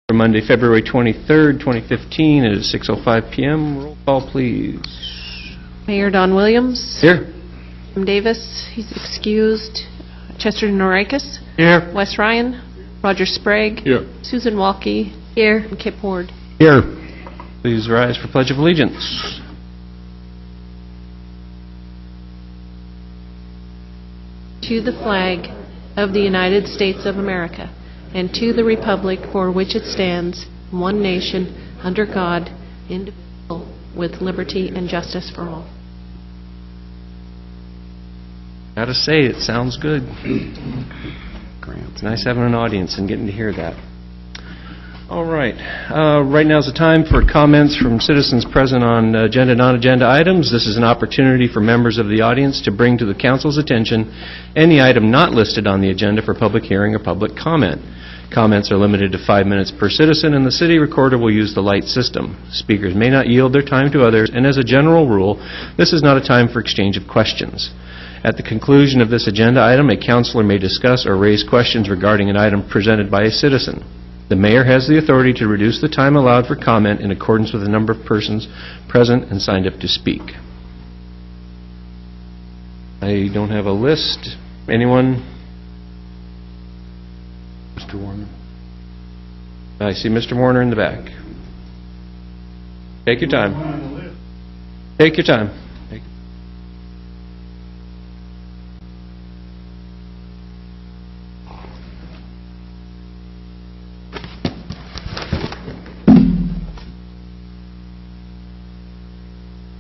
For Monday, February 23rd, 2015 at 6:05 p.m. Roll call, please. Mayor Don Williams. Here. Tim Davis, he's excused. Chester Norikis. Here. Wes Ryan. Roger Sprague. Here. Susan Walke. Here. And Kip Ward. Here. Please rise for Pledge of Allegiance. To the flag of the United States of America, and to the republic for which it stands, one nation, under God, indivisible, with liberty and justice for all. Gotta say, it sounds good. It's nice having an audience and getting to hear that. All right. Right now is the time for comments from citizens present on agenda and non-agenda items. This is an opportunity for members of the audience to bring to the council's attention any item not listed on the agenda for public hearing or public comment. Comments are limited to 5 minutes per citizen, and the city recorder will use the light system. Speakers may not yield their time to others, and as a general rule, this is not a time for exchange of questions. At the conclusion of this agenda item, a councilor may discuss or raise questions regarding an item presented by a citizen. The mayor has the authority to reduce the time allowed for comment in accordance with the number of persons present and signed up to speak. I don't have a list. Anyone? Mr. Warner. I see Mr. Warner in the back. Take your time. Take your time.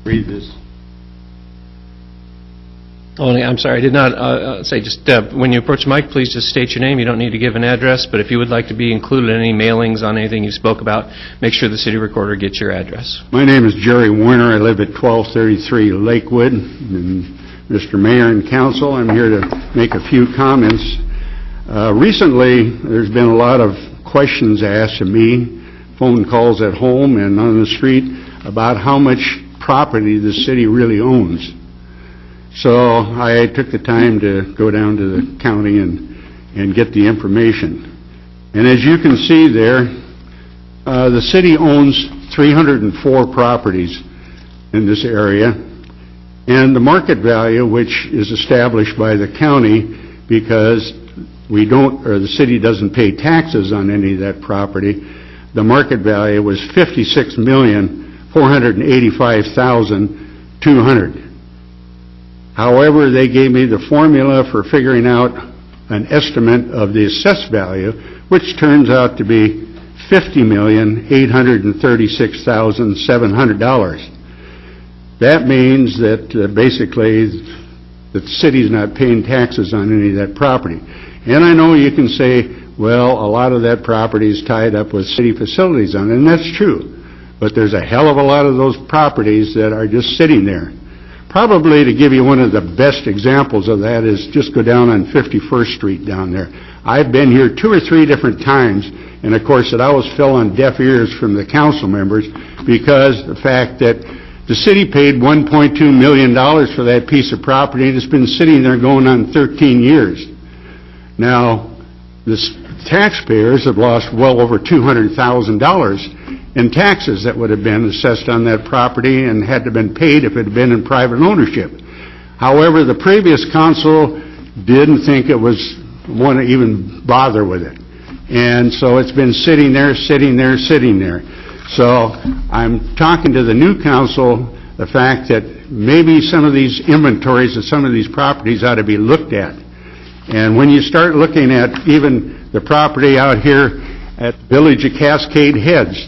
Read this. Oh, I'm sorry, I did not say, just when you approach the mic, please just state your name. You don't need to give an address, but if you would like to be included in any mailings on anything you spoke about, make sure the city recorder gets your address. My name is Jerry Warner. I live at 1233 Lakewood. And Mr. Mayor and Council, I'm here to make a few comments. Recently, there's been a lot of questions asked of me, phone calls at home and on the street, about how much property the city really owns. So I took the time to go down to the county and get the information. And as you can see there, the city owns 304 properties in this area, and the market value, which is established by the county because the city doesn't pay taxes on any of that property, the market value was $56,485,200. However, they gave me the formula for figuring out an estimate of the assessed value, which turns out to be $50,836,700. That means that basically the city's not paying taxes on any of that property. And I know you can say, well, a lot of that property is tied up with city facilities on it, and that's true. But there's a hell of a lot of those properties that are just sitting there. Probably to give you one of the best examples of that is just go down on 51st Street down there. I've been here 2 or 3 different times, and of course it always fell on deaf ears from the council members because the fact that the city paid $1.2 million for that piece of property, and it's been sitting there going on 13 years. Now, the taxpayers have lost well over $200,000 in taxes that would have been assessed on that property and had to have been paid if it had been in private ownership. However, the previous council didn't think it was want to even bother with it. And so it's been sitting there. So I'm talking to the new council the fact that maybe some of these inventories of some of these properties ought to be looked at. And when you start looking at even the property out here at the village of Cascade Heads,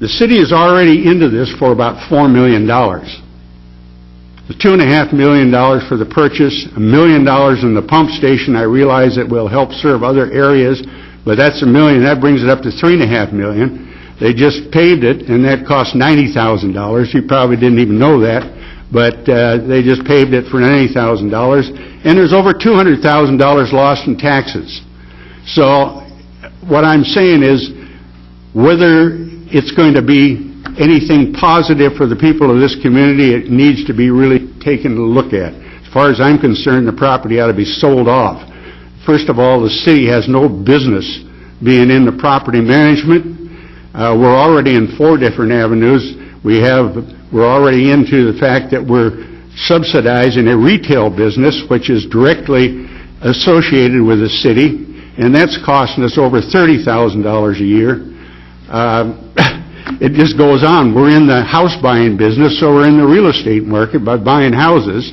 the city is already into this for about $4 million. The $2.5 million for the purchase, $1 million in the pump station. I realize it will help serve other areas, but that's $1 million. That brings it up to $3.5 million. They just paved it, and that cost $90,000. You probably didn't even know that, but they just paved it for $90,000, and there's over $200,000 lost in taxes. So what I'm saying is, whether it's going to be anything positive for the people of this community, it needs to be really taken a look at. As far as I'm concerned, the property ought to be sold off. First of all, the city has no business being in the property management. We're already in 4 different avenues. We're already into the fact that we're subsidizing a retail business, which is directly associated with the city, and that's costing us over $30,000 a year. It just goes on. We're in the house buying business, so we're in the real estate market by buying houses,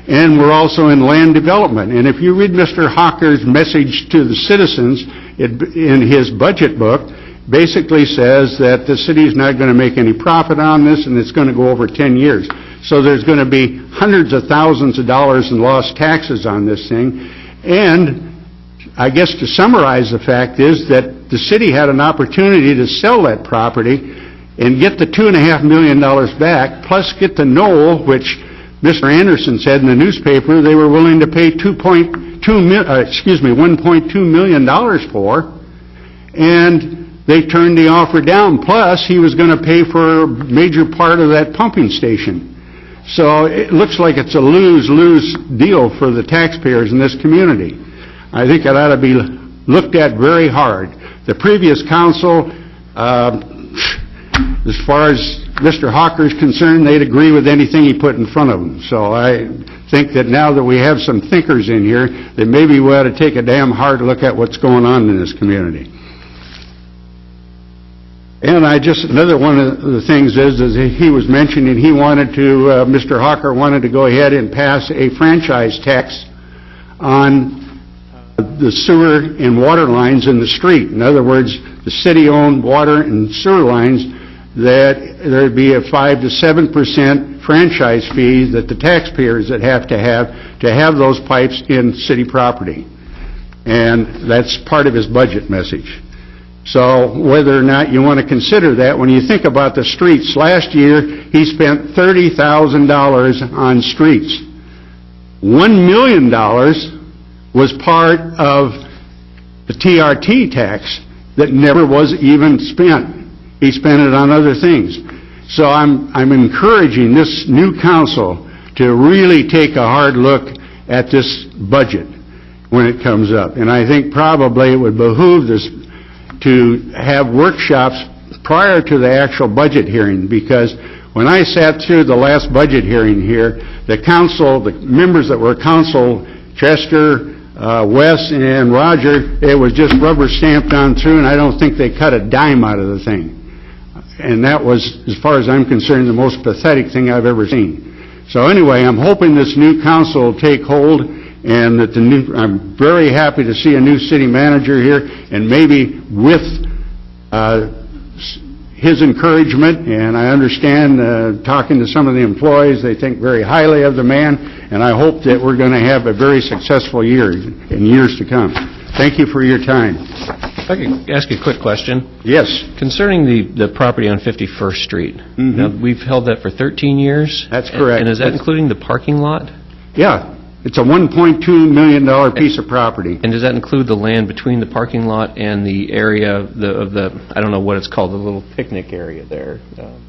and we're also in land development. And if you read Mr. Hawker's message to the citizens in his budget book, basically says that the city's not going to make any profit on this, and it's going to go over 10 years. So there's going to be hundreds of thousands of dollars in lost taxes on this thing. And I guess to summarize the fact is that the city had an opportunity to sell that property and get the $2.5 million back, plus get the knoll, which Mr. Anderson said in the newspaper they were willing to pay $1.2 million for, and they turned the offer down. Plus, he was going to pay for a major part of that pumping station. So it looks like it's a lose-lose deal for the taxpayers in this community. I think it ought to be looked at very hard. The previous council, as far as Mr. Hawker is concerned, they'd agree with anything he put in front of them. So I think that now that we have some thinkers in here, that maybe we ought to take a damn hard look at what's going on in this community. And another one of the things is he was mentioning he wanted to, Mr. Hawker wanted to go ahead and pass a franchise tax on the sewer and water lines in the street. In other words, the city-owned water and sewer lines, that there'd be a 5 to 7% franchise fee that the taxpayers would have to have those pipes in city property. And that's part of his budget message. So whether or not you want to consider that, when you think about the streets, last year he spent $30,000 on streets. $1 million was part of the TRT tax that never was even spent. He spent it on other things. So I'm encouraging this new council to really take a hard look at this budget when it comes up. And I think probably it would behoove this to have workshops prior to the actual budget hearing, because when I sat through the last budget hearing here, the members that were council, Chester, Wes, and Roger, it was just rubber stamped on through, and I don't think they cut a dime out of the thing. And that was, as far as I'm concerned, the most pathetic thing I've ever seen. So anyway, I'm hoping this new council will take hold, and that I'm very happy to see a new city manager here, and maybe with his encouragement, and I understand talking to some of the employees, they think very highly of the man, and I hope that we're going to have a very successful year in years to come. Thank you for your time. If I could ask you a quick question. Yes. Concerning the property on 51st Street, now we've held that for 13 years? That's correct. And is that including the parking lot? Yeah. It's a $1.2 million piece of property. And does that include the land between the parking lot and the area of the I don't know what it's called, the little picnic area there?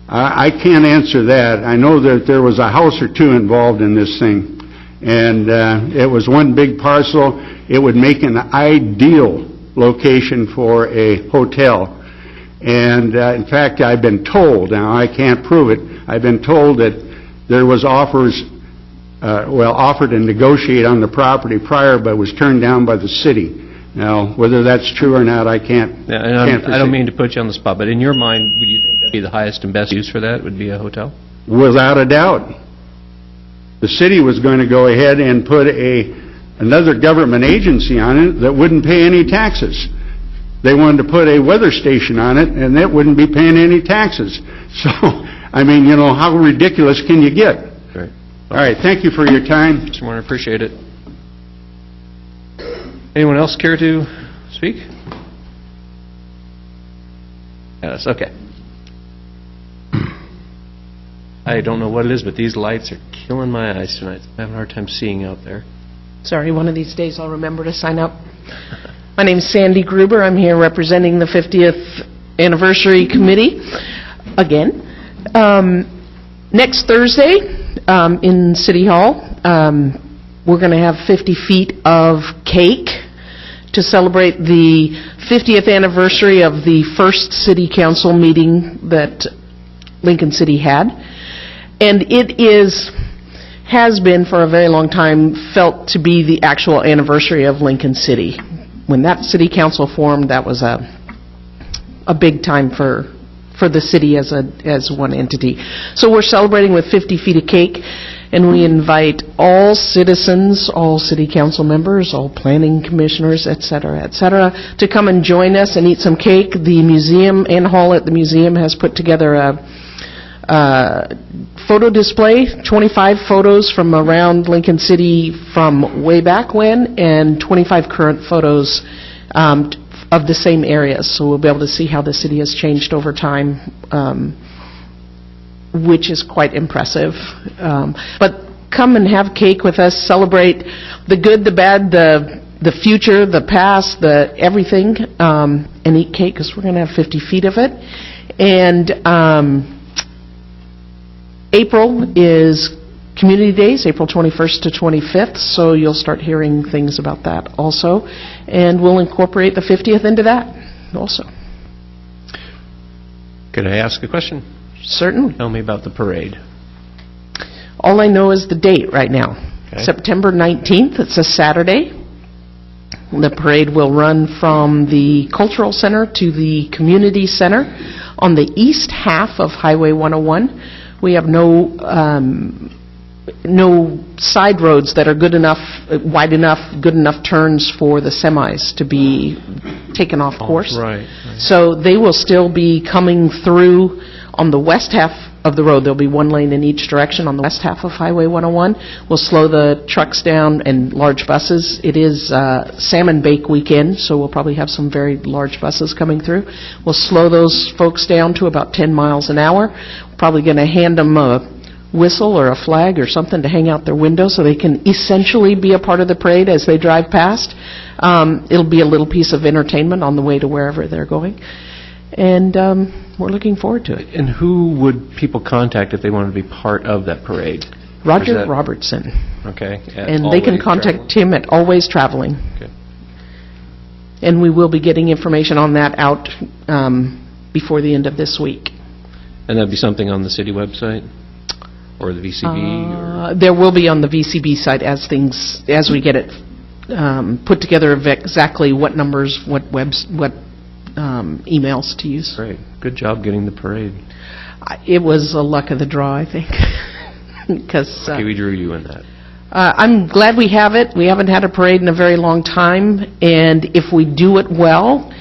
I can't answer that. I know that there was a house or two involved in this thing, and it was one big parcel. It would make an ideal location for a hotel. And in fact, I've been told, now I can't prove it, I've been told that there was offered to negotiate on the property prior, but was turned down by the city. Now, whether that's true or not, I can't. Yeah, and I don't mean to put you on the spot, but in your mind, would you think that'd be the highest and best use for that? Would be a hotel? Without a doubt. The city was going to go ahead and put another government agency on it that wouldn't pay any taxes. They wanted to put a weather station on it, and that wouldn't be paying any taxes. So, I mean, you know, how ridiculous can you get? Right. All right, thank you for your time. Mr. Warner, appreciate it. Anyone else care to speak? Yes, okay. I don't know what it is, but these lights are killing my eyes tonight. I'm having a hard time seeing out there. Sorry, one of these days I'll remember to sign up. My name's Sandy Gruber. I'm here representing the 50th Anniversary Committee again. Next Thursday in City Hall, we're going to have 50 feet of cake to celebrate the 50th anniversary of the first city council meeting that Lincoln City had. And it has been for a very long time felt to be the actual anniversary of Lincoln City. When that city council formed, that was a big time for the city as one entity. So we're celebrating with 50 feet of cake, and we invite all citizens, all city council members, all planning commissioners, et cetera, to come and join us and eat some cake. The museum, Ann Hall at the museum has put together a photo display, 25 photos from around Lincoln City from way back when, and 25 current photos of the same areas. So we'll be able to see how the city has changed over time, which is quite impressive. But come and have cake with us, celebrate the good, the bad, the future, the past, the everything, and eat cake, because we're going to have 50 feet of it. And April is Community Days, April 21st to 25th, so you'll start hearing things about that also. And we'll incorporate the 50th into that also. Could I ask a question? Certainly. Tell me about the parade. All I know is the date right now. Okay. September 19th, it's a Saturday. The parade will run from the Cultural Center to the Community Center on the east half of Highway 101. We have no side roads that are good enough, wide enough, good enough turns for the semis to be taken off course. Right. So they will still be coming through on the west half of the road. There'll be one lane in each direction on the west half of Highway 101. We'll slow the trucks down and large buses. It is Salmon Bake weekend, so we'll probably have some very large buses coming through. We'll slow those folks down to about 10 miles an hour. We're probably going to hand them a whistle or a flag or something to hang out their window so they can essentially be a part of the parade as they drive past. It'll be a little piece of entertainment on the way to wherever they're going. And we're looking forward to it. And who would people contact if they wanted to be part of that parade? Roger Robertson. Okay. And they can contact him at Always Traveling. Okay. And we will be getting information on that out before the end of this week. And that'd be something on the city website? Or the VCB? Or? There will be on the VCB site as we get it put together of exactly what numbers, what emails to use. Great. Good job getting the parade. It was a luck of the draw, I think. Because Okay, we drew you in that. I'm glad we have it. We haven't had a parade in a very long time, and if we do it well,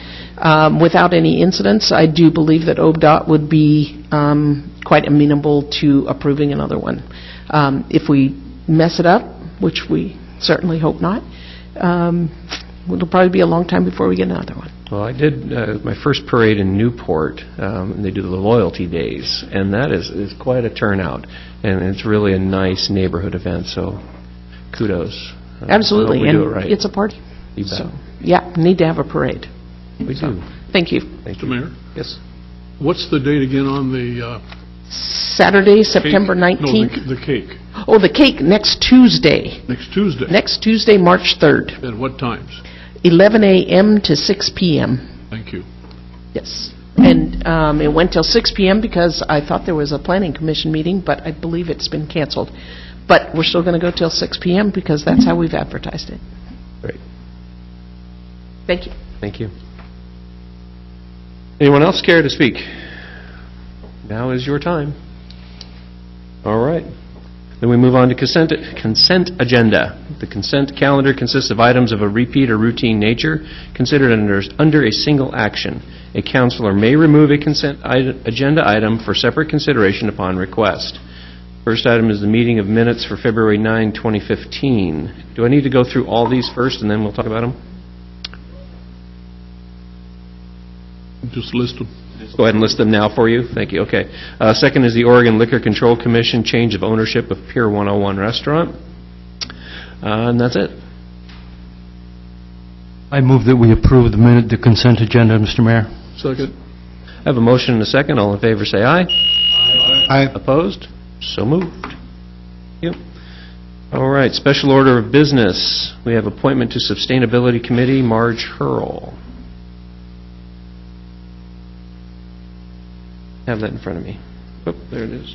without any incidents, I do believe that ODOT would be quite amenable to approving another one. If we mess it up, which we certainly hope not, it'll probably be a long time before we get another one. Well, I did my first parade in Newport, and they do the Loyalty Days, and that is quite a turnout, and it's really a nice neighborhood event, so kudos. Absolutely, I hope we and do it right. it's a party. You bet. So, yeah, need to have a parade. We do. Thank you. Thank Mr. you. Mayor, Yes. what's the date again on the Saturday, September cake? 19th. No, the cake. Oh, the cake next Tuesday. Next Tuesday. Next Tuesday, March 3rd, At what times? 11 a.m. to 6 p.m. Thank you. Yes. And it went till 6 p.m. because I thought there was a planning commission meeting, but I believe it's been canceled. But we're still going to go till 6 p.m. because that's how we've advertised it. Great. Thank you. Thank you. Anyone else care to speak? Now is your time. All right. Then we move on to consent agenda. The consent calendar consists of items of a repeat or routine nature considered under a single action. A counselor may remove a consent agenda item for separate consideration upon request. First item is the meeting of minutes for February 9, 2015. Do I need to go through all these first and then we'll talk about them? Just list them. Go ahead and list them now for you. Thank you. Okay. Second is the Oregon Liquor Control Commission change of ownership of Pier 101 Restaurant. And that's it. I move that we approve the consent agenda, Mr. Mayor. Second. I have a motion and a second. All in favor say aye. Aye. Opposed? So moved. Thank you. All right, special order of business. We have appointment to Sustainability Committee, Marge Hurl. Have that in front of me. Oh, there it is.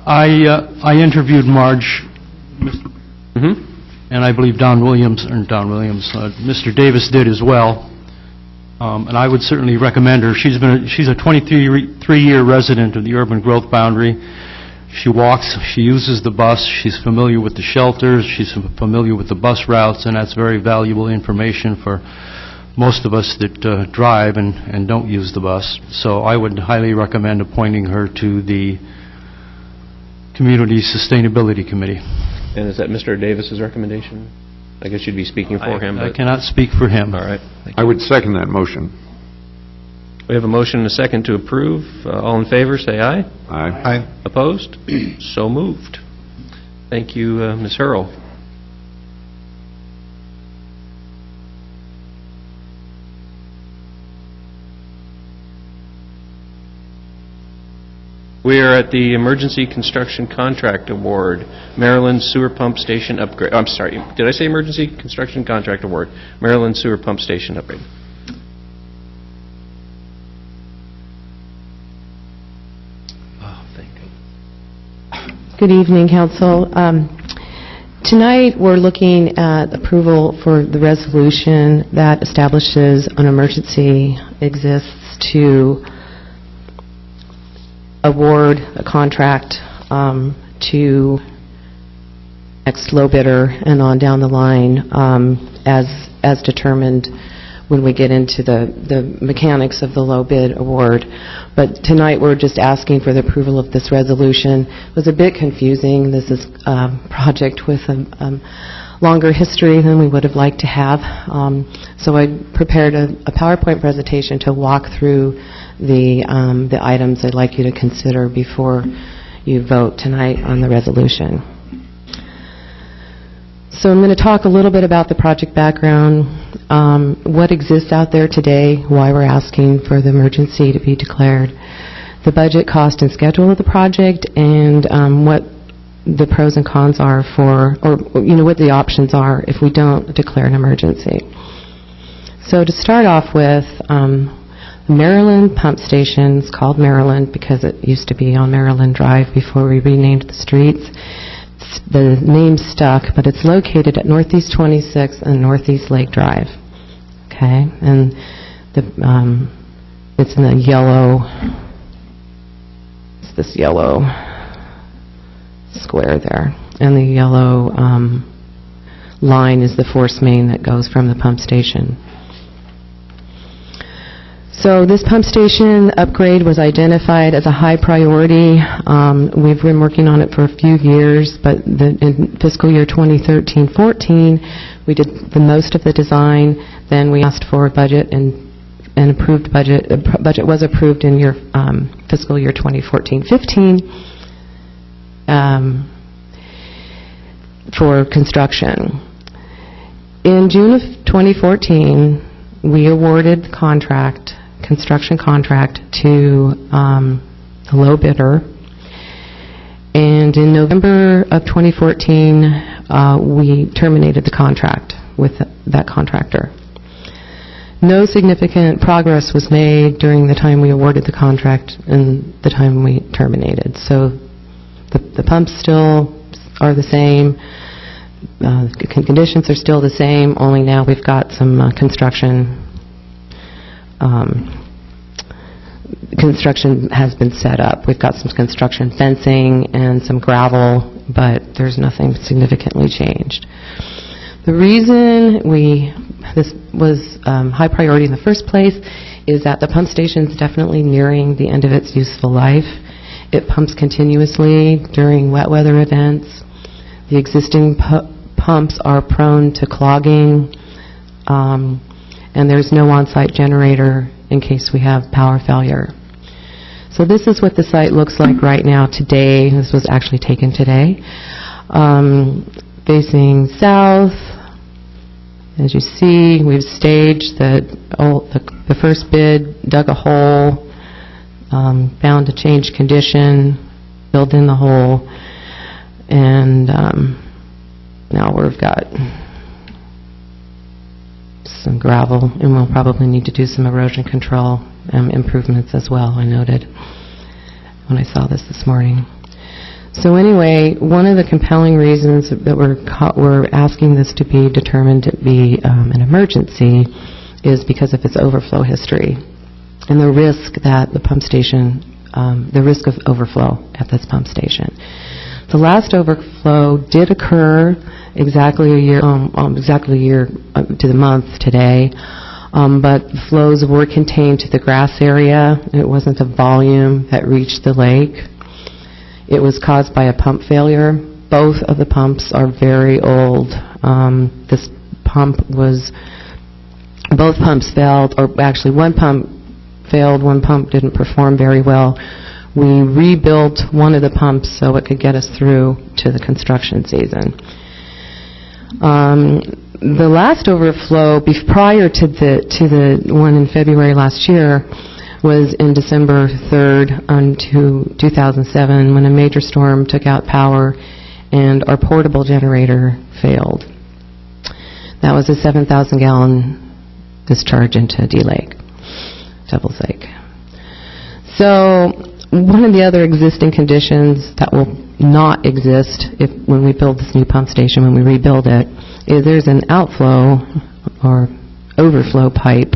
I interviewed Marge, Mm-hmm. and I believe Mr. Davis did as well, and I would certainly recommend her. She's a 23-year resident of the urban growth boundary. She walks, she uses the bus, she's familiar with the shelters, she's familiar with the bus routes, and that's very valuable information for most of us that drive and don't use the bus. So I would highly recommend appointing her to the Community Sustainability Committee. And is that Mr. Davis's recommendation? I guess you'd be speaking for him. I but- cannot speak for him. All right. Thank I you. would second that motion. We have a motion and a second to approve. All in favor, say aye. Aye. Opposed? So moved. Thank you, Ms. Hurl. We are at the Emergency Construction Contract Award, Maryland Sewer Pump Station Upgrade. I'm sorry, did I say Emergency Construction Contract Award? Maryland Sewer Pump Station Upgrade. Oh, thank you. Good evening, Council. Tonight, we're looking at approval for the resolution that establishes an emergency exists to award a contract to next low bidder and on down the line as determined when we get into the mechanics of the low bid award. But tonight, we're just asking for the approval of this resolution. It was a bit confusing. This is a project with a longer history than we would have liked to have. So I prepared a PowerPoint presentation to walk through the items I'd like you to consider before you vote tonight on the resolution. So I'm going to talk a little bit about the project background, what exists out there today, why we're asking for the emergency to be declared, the budget, cost, and schedule of the project, and what the pros and cons are for, or what the options are if we don't declare an emergency. So to start off with, Maryland Pump Station, it's called Maryland because it used to be on Maryland Drive before we renamed the streets. The name stuck, but it's located at Northeast 26th and Northeast Lake Drive. Okay, and it's in a yellow. It's this yellow square there, and the yellow line is the force main that goes from the pump station. So this pump station upgrade was identified as a high priority. We've been working on it for a few years, but in fiscal year 2013-14, we did the most of the design. Then we asked for a budget and approved budget. The budget was approved in your fiscal year 2014-15 for construction. In June of 2014, we awarded the construction contract to the low bidder. And in November of 2014, we terminated the contract with that contractor. No significant progress was made during the time we awarded the contract and the time we terminated. So the pumps still are the same. Conditions are still the same, only now we've got some construction has been set up. We've got some construction fencing and some gravel, but there's nothing significantly changed. The reason this was high priority in the first place is that the pump station is definitely nearing the end of its useful life. It pumps continuously during wet weather events. The existing pumps are prone to clogging, and there's no on-site generator in case we have power failure. So this is what the site looks like right now today. This was actually taken today. Facing south, as you see, we've staged the first bid, dug a hole, found a change condition, filled in the hole. And now we've got some gravel, and we'll probably need to do some erosion control improvements as well, I noted when I saw this morning. So anyway, one of the compelling reasons that we're asking this to be determined to be an emergency is because of its overflow history and the risk that the pump station, the risk of overflow at this pump station. The last overflow did occur exactly a year to the month today, but flows were contained to the grass area. It wasn't the volume that reached the lake. It was caused by a pump failure. Both of the pumps are very old. Both pumps failed, or actually one pump failed, one pump didn't perform very well. We rebuilt one of the pumps so it could get us through to the construction season. The last overflow prior to the one in February last year was in December 3rd onto 2007 when a major storm took out power and our portable generator failed. That was a 7,000-gallon discharge into Devil's Lake. So one of the other existing conditions that will not exist when we build this new pump station, when we rebuild it, is there's an outflow or overflow pipe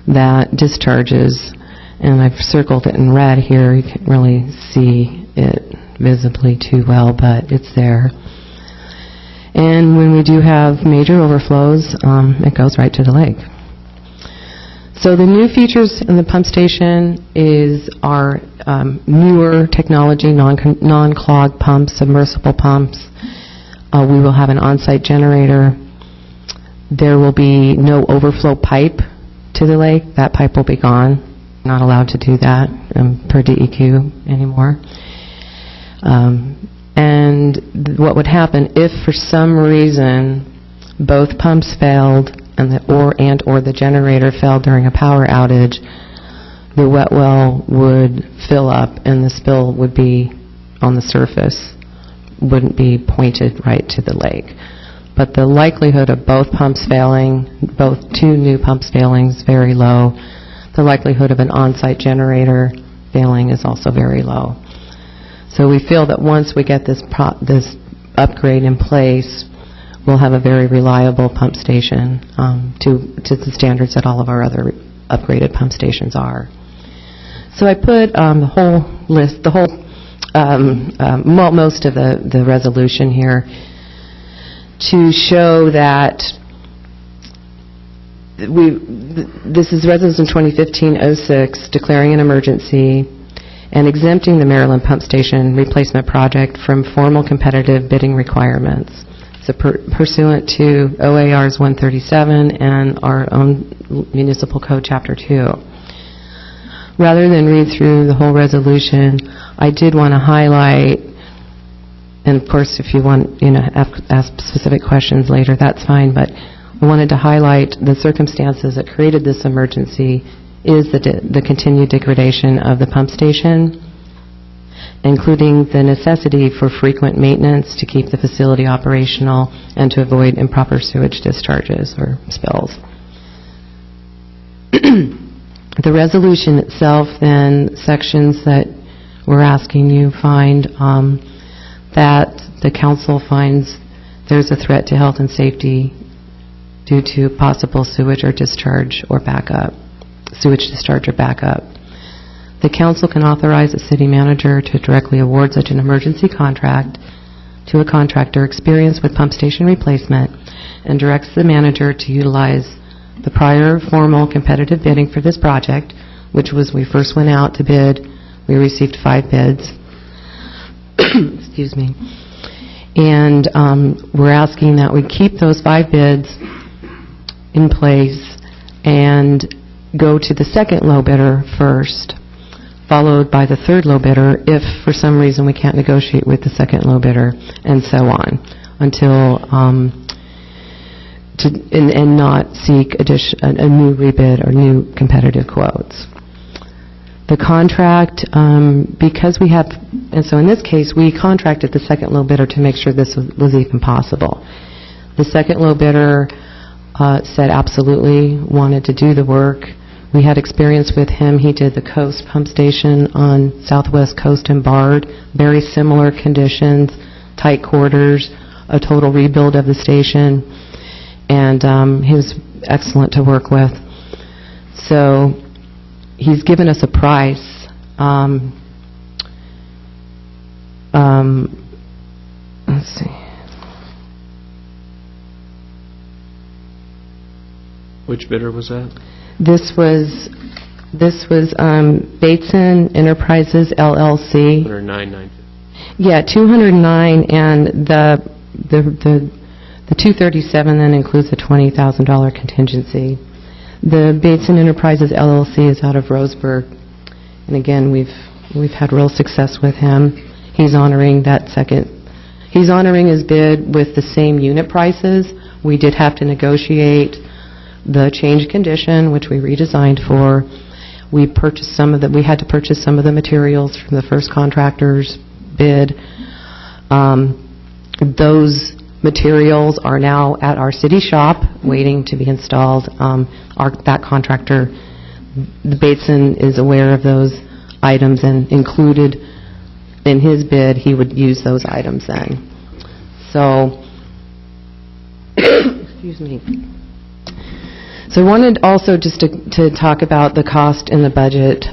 that discharges, and I've circled it in red here. You can't really see it visibly too well, but it's there. And when we do have major overflows, it goes right to the lake. So the new features in the pump station is our newer technology, non-clog pumps, submersible pumps. We will have an on-site generator. There will be no overflow pipe to the lake. That pipe will be gone. Not allowed to do that per DEQ anymore. And what would happen if for some reason both pumps failed and or the generator failed during a power outage, the wet well would fill up and the spill would be on the surface, wouldn't be pointed right to the lake. But the likelihood of both pumps failing, both two new pumps failing, is very low. The likelihood of an on-site generator failing is also very low. So we feel that once we get this upgrade in place, we'll have a very reliable pump station to the standards that all of our other upgraded pump stations are. So I put the whole list, most of the resolution here to show that this is Resolution 2015-06, declaring an emergency and exempting the Maryland Pump Station Replacement Project from formal competitive bidding requirements. So pursuant to OARs 137 and our own Municipal Code Chapter 2. Rather than read through the whole resolution, I did want to highlight, and of course if you want ask specific questions later, that's fine, but I wanted to highlight the circumstances that created this emergency is the continued degradation of the pump station, including the necessity for frequent maintenance to keep the facility operational and to avoid improper sewage discharges or spills. The resolution itself, then, sections that we're asking you find that the council finds there's a threat to health and safety due to possible sewage discharge or backup. The council can authorize the city manager to directly award such an emergency contract to a contractor experienced with pump station replacement and directs the manager to utilize the prior formal competitive bidding for this project, which was we first went out to bid. We received 5 bids. Excuse me. And we're asking that we keep those 5 bids in place and go to the second low bidder first, followed by the third low bidder if for some reason we can't negotiate with the second low bidder, and so on, until and not seek a new rebid or new competitive quotes. The contract, because we have, and so in this case, we contracted the second low bidder to make sure this was even possible. The second low bidder said absolutely wanted to do the work. We had experience with him. He did the Coast Pump Station on Southwest Coast and Bard. Very similar conditions, tight quarters, a total rebuild of the station, and he was excellent to work with. So he's given us a price. Let's see. Which bidder was that? This was Bateson Enterprises LLC. 109,950. Yeah, 209, and the 237 then includes a $20,000 contingency. The Bateson Enterprises LLC is out of Roseburg, and again, we've had real success with him. He's honoring his bid with the same unit prices. We did have to negotiate the change condition, which we redesigned for. We had to purchase some of the materials from the first contractor's bid. Those materials are now at our city shop waiting to be installed. That contractor, the Bateson, is aware of those items and included in his bid, he would use those items then. So, excuse me. So I wanted also just to talk about the cost in the budget.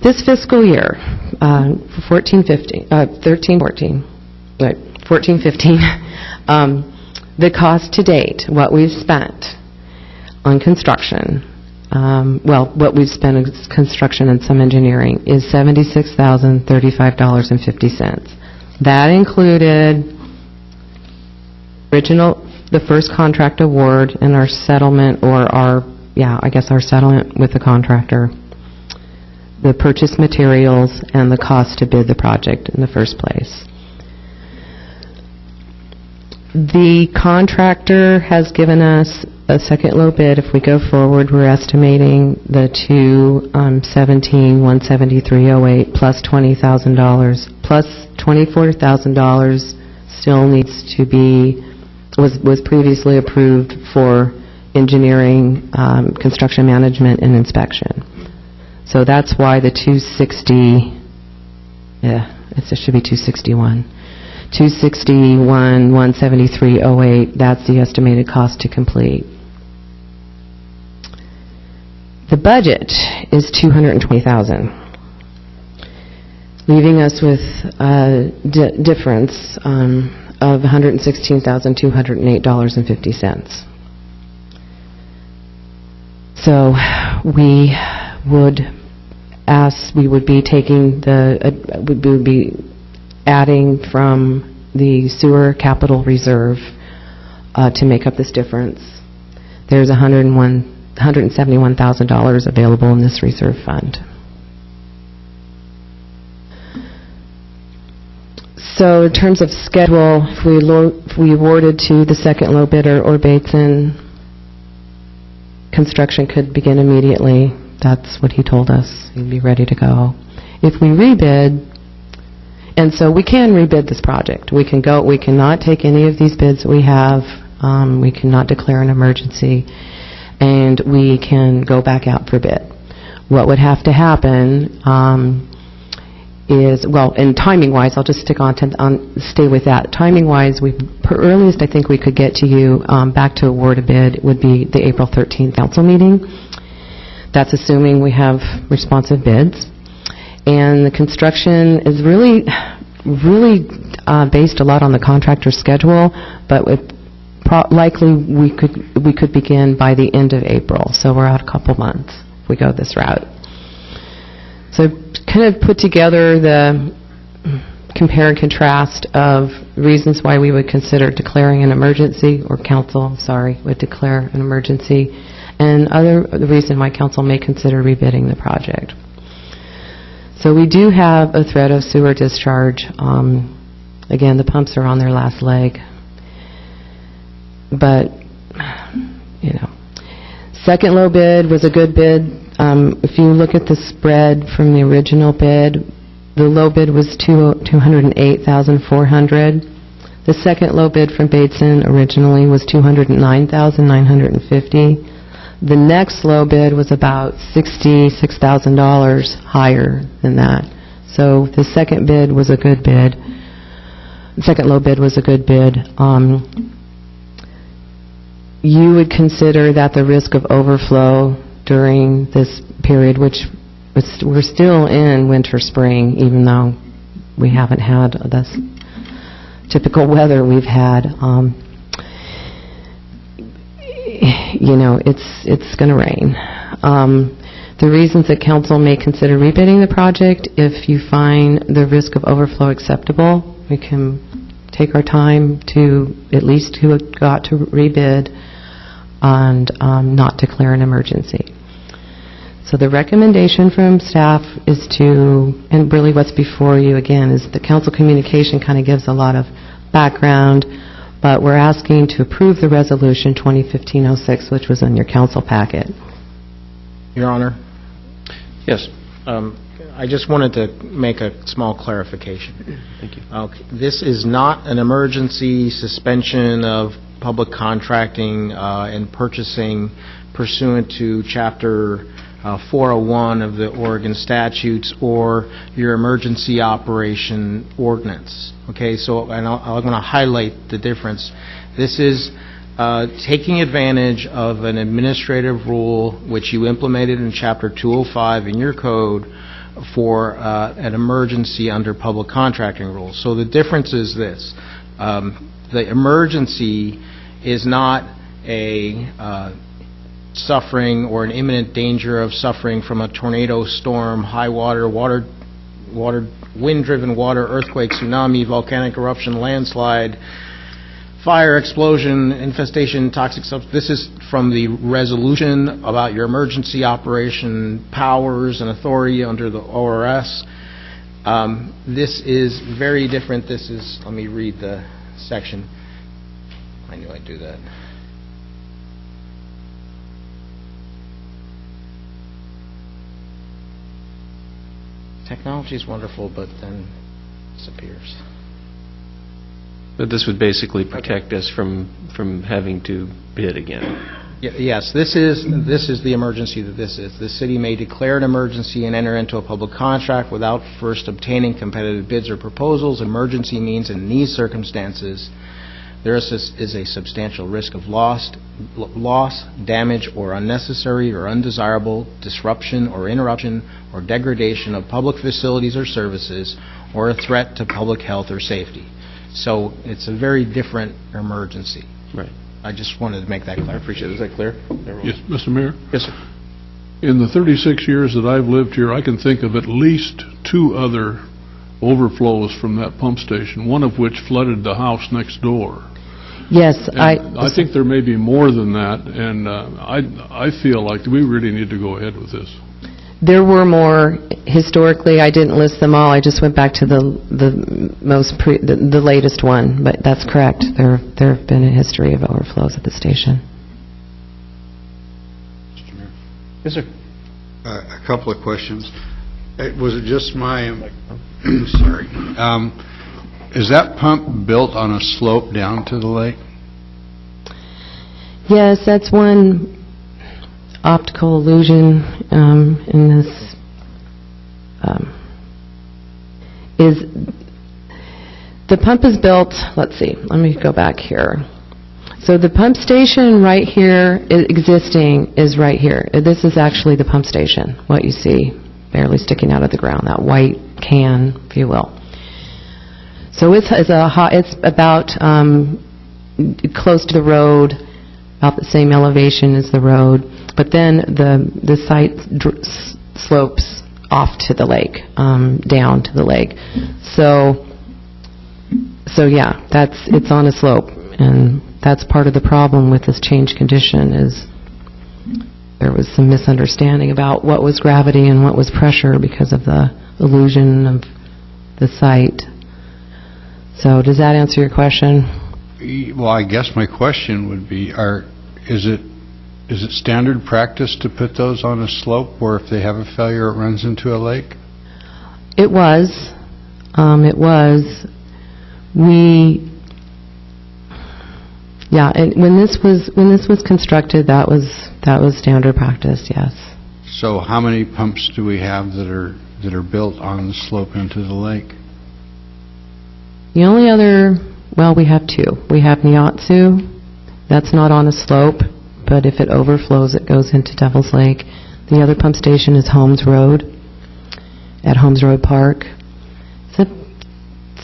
This fiscal year, 14-15, the cost to date, what we've spent on construction, what we've spent on construction and some engineering is $76,035.50. That included the first contract award and our settlement, or our settlement with the contractor, the purchase materials, and the cost to bid the project in the first place. The contractor has given us a second low bid. If we go forward, we're estimating the 217,173.08 plus $20,000 plus $24,000 still needs to be was previously approved for engineering, construction management, and inspection. So that's why the 260, it should be 261. 261,173.08, that's the estimated cost to complete. The budget is $220,000, leaving us with a difference of $116,208.50. So we would be adding from the sewer capital reserve to make up this difference. There's $171,000 available in this reserve fund. So in terms of schedule, if we awarded to the second low bidder or Bateson, construction could begin immediately. That's what he told us. He'd be ready to go. If we rebid, and so we can rebid this project. We cannot take any of these bids that we have. We cannot declare an emergency, and we can go back out for bid. What would have to happen is, and timing-wise, I'll just stay with that. Timing-wise, earliest I think we could get to you back to award a bid would be the April 13th council meeting. That's assuming we have responsive bids. And the construction is really based a lot on the contractor's schedule, but likely we could begin by the end of April. So we're out a couple months if we go this route. So kind of put together the compare and contrast of reasons why we would consider declaring an emergency, or council, would declare an emergency, and the reason why council may consider rebidding the project. So we do have a threat of sewer discharge. Again, the pumps are on their last leg. But, second low bid was a good bid. If you look at the spread from the original bid, the low bid was $208,400. The second low bid from Bateson originally was $209,950. The next low bid was about $66,000 higher than that. So the second bid was a good bid. The second low bid was a good bid. You would consider that the risk of overflow during this period, which we're still in winter, spring, even though we haven't had this typical weather we've had. It's going to rain. The reasons that council may consider rebidding the project, if you find the risk of overflow acceptable, we can take our time to at least who got to rebid and not declare an emergency. So the recommendation from staff is to, and really what's before you again, is the council communication kind of gives a lot of background, but we're asking to approve the resolution 2015-06, which was in your council packet. Your Honor, Yes. I just wanted to make a small clarification. Thank you. Okay. This is not an emergency suspension of public contracting and purchasing pursuant to Chapter 401 of the Oregon statutes or your emergency operation ordinance. Okay, so and I'm going to highlight the difference. This is taking advantage of an administrative rule which you implemented in Chapter 205 in your code for an emergency under public contracting rules. So the difference is this. The emergency is not a suffering or an imminent danger of suffering from a tornado, storm, high water, wind-driven water, earthquake, tsunami, volcanic eruption, landslide, fire, explosion, infestation, toxic substance. This is from the resolution about your emergency operation powers and authority under the ORS. This is very different. This is, let me read the section. I knew I'd do that. Technology is wonderful, but then disappears. But this would basically protect us from having to bid again. Yes, this is the emergency that this is. The city may declare an emergency and enter into a public contract without first obtaining competitive bids or proposals. Emergency means in these circumstances, there is a substantial risk of loss, damage, or unnecessary or undesirable disruption or interruption or degradation of public facilities or services, or a threat to public health or safety. So it's a very different emergency. Right. I just wanted to make that clear. I appreciate it. Is that clear? Yes, Mr. Mayor? Yes, sir. In the 36 years that I've lived here, I can think of at least 2 other overflows from that pump station, one of which flooded the house next door. Yes, And I think there may be more than that, and I feel like we really need to go ahead with this. there were more. Historically, I didn't list them all. I just went back to the latest one, but that's correct. There have been a history of overflows at the station. Yes, sir. A couple of questions. Was it just my, sorry, is that pump built on a slope down to the lake? Yes, that's one optical illusion in this. Is the pump is built, let's see, let me go back here. So the pump station right here, existing, is right here. This is actually the pump station, what you see barely sticking out of the ground, that white can, if you will. So it's about close to the road, about the same elevation as the road, but then the site slopes off to the lake, down to the lake. So yeah, it's on a slope, and that's part of the problem with this change condition is there was some misunderstanding about what was gravity and what was pressure because of the illusion of the site. So does that answer your question? Well, I guess my question would be, is it is it standard practice to put those on a slope where if they have a failure, it runs into a lake? It was. It was. Yeah, and when this was constructed, that was standard practice, yes. So how many pumps do we have that are built on the slope into the lake? The only other, well, we have two. We have Niatsu, that's not on a slope, but if it overflows, it goes into Devil's Lake. The other pump station is Holmes Road, at Holmes Road Park. It's a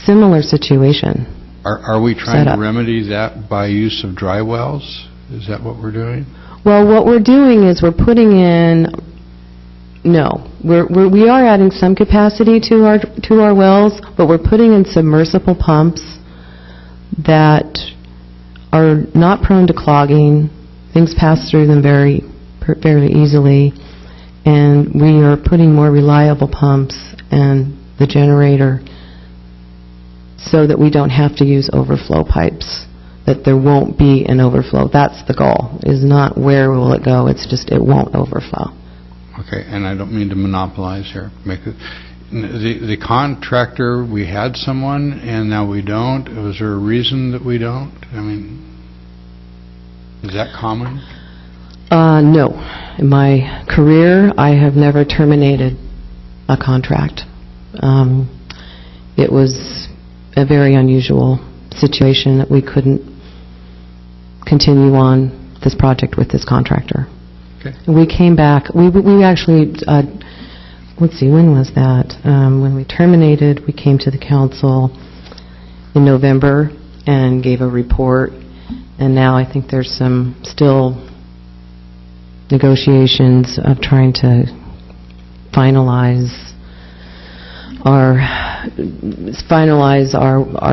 similar situation. Are we trying to Setup. remedy that by use of dry wells? Is that what we're doing? Well, what we're doing is we're putting in, no, we are adding some capacity to our wells, but we're putting in submersible pumps that are not prone to clogging. Things pass through them very easily, and we are putting more reliable pumps and the generator so that we don't have to use overflow pipes, that there won't be an overflow. That's the goal, is not where will it go, it's just it won't overflow. Okay, and I don't mean to monopolize here. The contractor, we had someone, and now we don't. Was there a reason that we don't? I mean, is that common? No. In my career, I have never terminated a contract. It was a very unusual situation that we couldn't continue on this project with this contractor. Okay. We came back, we actually, let's see, when was that? When we terminated, we came to the council in November and gave a report, and now I think there's some still negotiations of trying to finalize our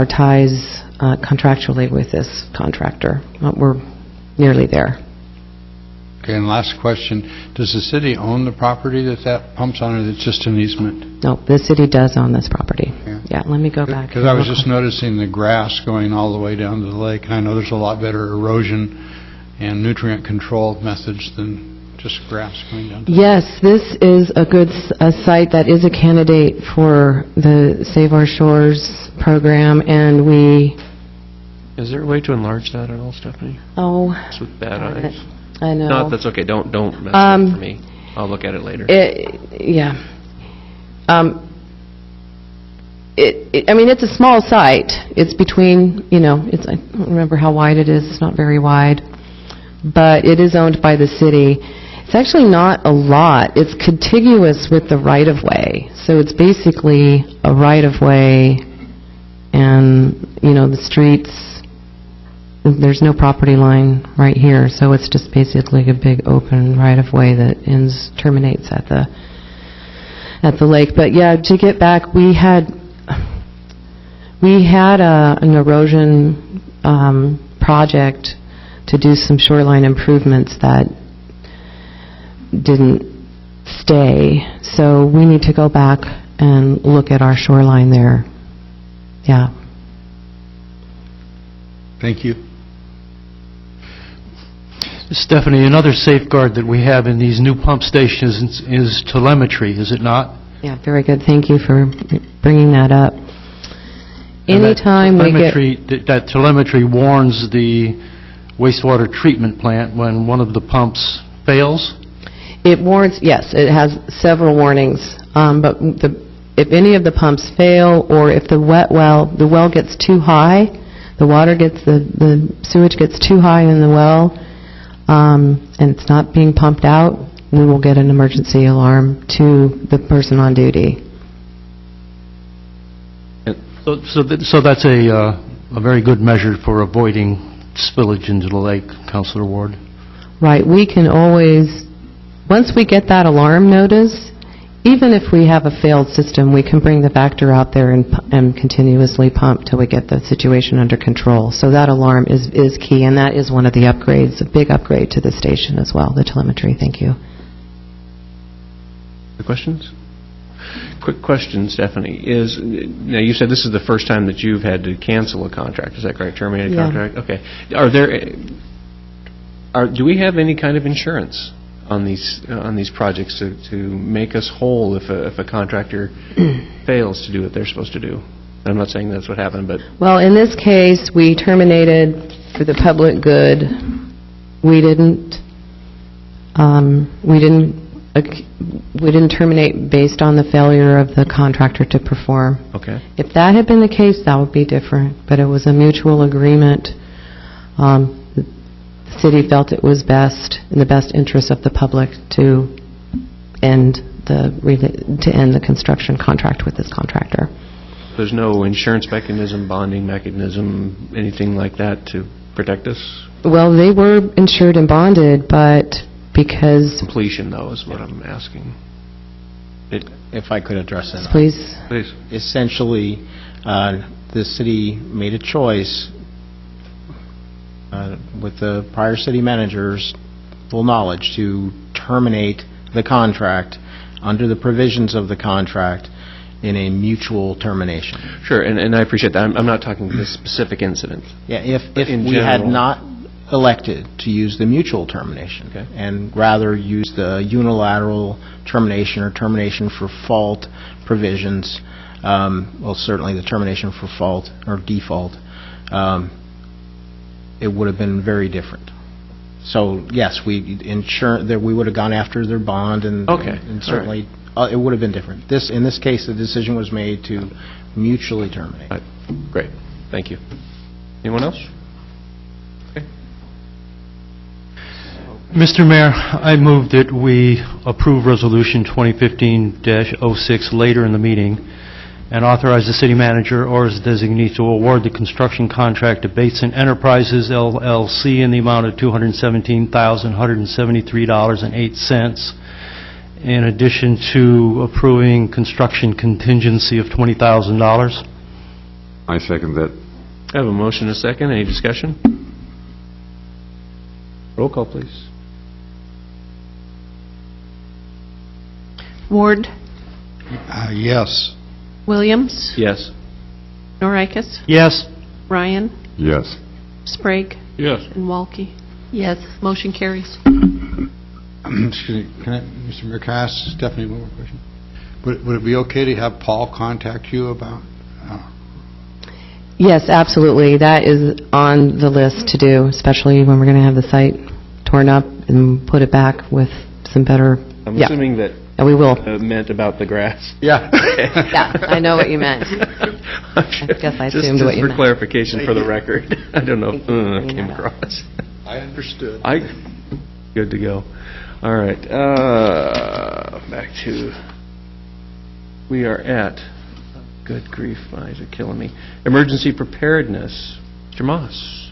ties contractually with this contractor. We're nearly there. Okay, and last question, does the city own the property that pumps on, or is it just an easement? No, the city does own this property. Yeah, let me go back. Because I was just noticing the grass going all the way down to the lake, and I know there's a lot better erosion and nutrient control methods than just grass going down to the lake. Yes, this is a good site that is a candidate for the Save Our Shores program, and we... Is there a way to enlarge that at all, Stephanie? Oh, It's with bad eyes. I know. No, that's okay. Don't mess it up for me. I'll look at it later. Yeah. I mean, it's a small site. It's between, I don't remember how wide it is. It's not very wide. But it is owned by the city. It's actually not a lot. It's contiguous with the right-of-way. So it's basically a right-of-way, and, the streets, there's no property line right here, so it's just basically a big open right-of-way that terminates at the lake. But yeah, to get back, we had an erosion project to do some shoreline improvements that didn't stay, so we need to go back and look at our shoreline there. Yeah. Thank you. Stephanie, another safeguard that we have in these new pump stations is telemetry, is it not? Yeah, very good. Thank you for bringing that up. Anytime we get... That telemetry warns the wastewater treatment plant when one of the pumps fails? It warns, yes, it has several warnings, but if any of the pumps fail, or if the well gets too high, the sewage gets too high in the well, and it's not being pumped out, we will get an emergency alarm to the person on duty. So that's a very good measure for avoiding spillage into the lake, Councilor Ward. Right, we can always, once we get that alarm notice, even if we have a failed system, we can bring the Vector out there and continuously pump till we get the situation under control. So that alarm is key, and that is one of the upgrades, a big upgrade to the station as well, the telemetry. Thank you. Other questions? Quick question, Stephanie, now you said this is the first time that you've had to cancel a contract, is that correct? Terminate a Yeah. contract? Okay. Are there, Do we have any kind of insurance on these projects to make us whole if a contractor fails to do what they're supposed to do? I'm not saying that's what happened, but Well, in this case, we terminated for the public good. We didn't terminate based on the failure of the contractor to perform. okay. If that had been the case, that would be different, but it was a mutual agreement. The city felt it was best, in the best interest of the public, to end the construction contract with this contractor. There's no insurance mechanism, bonding mechanism, anything like that to protect us? Well, they were insured and bonded, but because... Completion, though, is what I'm asking. If I could address that. Please. Please. Essentially, the city made a choice with the prior city manager's full knowledge to terminate the contract under the provisions of the contract in a mutual termination. Sure, and I appreciate that. I'm not talking this specific incident. Yeah, if in we had general. not elected to use the mutual termination, Okay. and rather use the unilateral termination or termination for fault provisions, well, certainly the termination for fault or default, it would have been very different. So, yes, we would have gone after their bond, and Okay. and certainly it would have been different. In this case, the decision was made to mutually terminate. All right. Great. Thank you. Anyone else? Okay. Mr. Mayor, I move that we approve Resolution 2015-06 later in the meeting and authorize the city manager or his designee to award the construction contract to Bateson Enterprises, LLC, in the amount of $217,173.08, in addition to approving construction contingency of $20,000. I second that. I have a motion and a second. Any discussion? Roll call, please. Ward, Yes. Williams, Yes. Norikis, Yes. Ryan, Yes. Sprague, Yes. and Walke. Yes. Motion carries. Excuse me, Mr. Mayor, can I ask Stephanie one more question? Would it be okay to have Paul contact you about? Yes, absolutely. That is on the list to do, especially when we're going to have the site torn up and put it back with some better... I'm Yeah. assuming that Yeah, we will. meant about the grass. Yeah. Yeah, I know what you meant. I guess I assumed what you Just for meant. clarification for the record. I don't know if Thank you for bringing came that up. across. I understood. Good to go. All right. Back to... We are at... Good grief, my eyes are killing me. Emergency preparedness. Mr. Moss.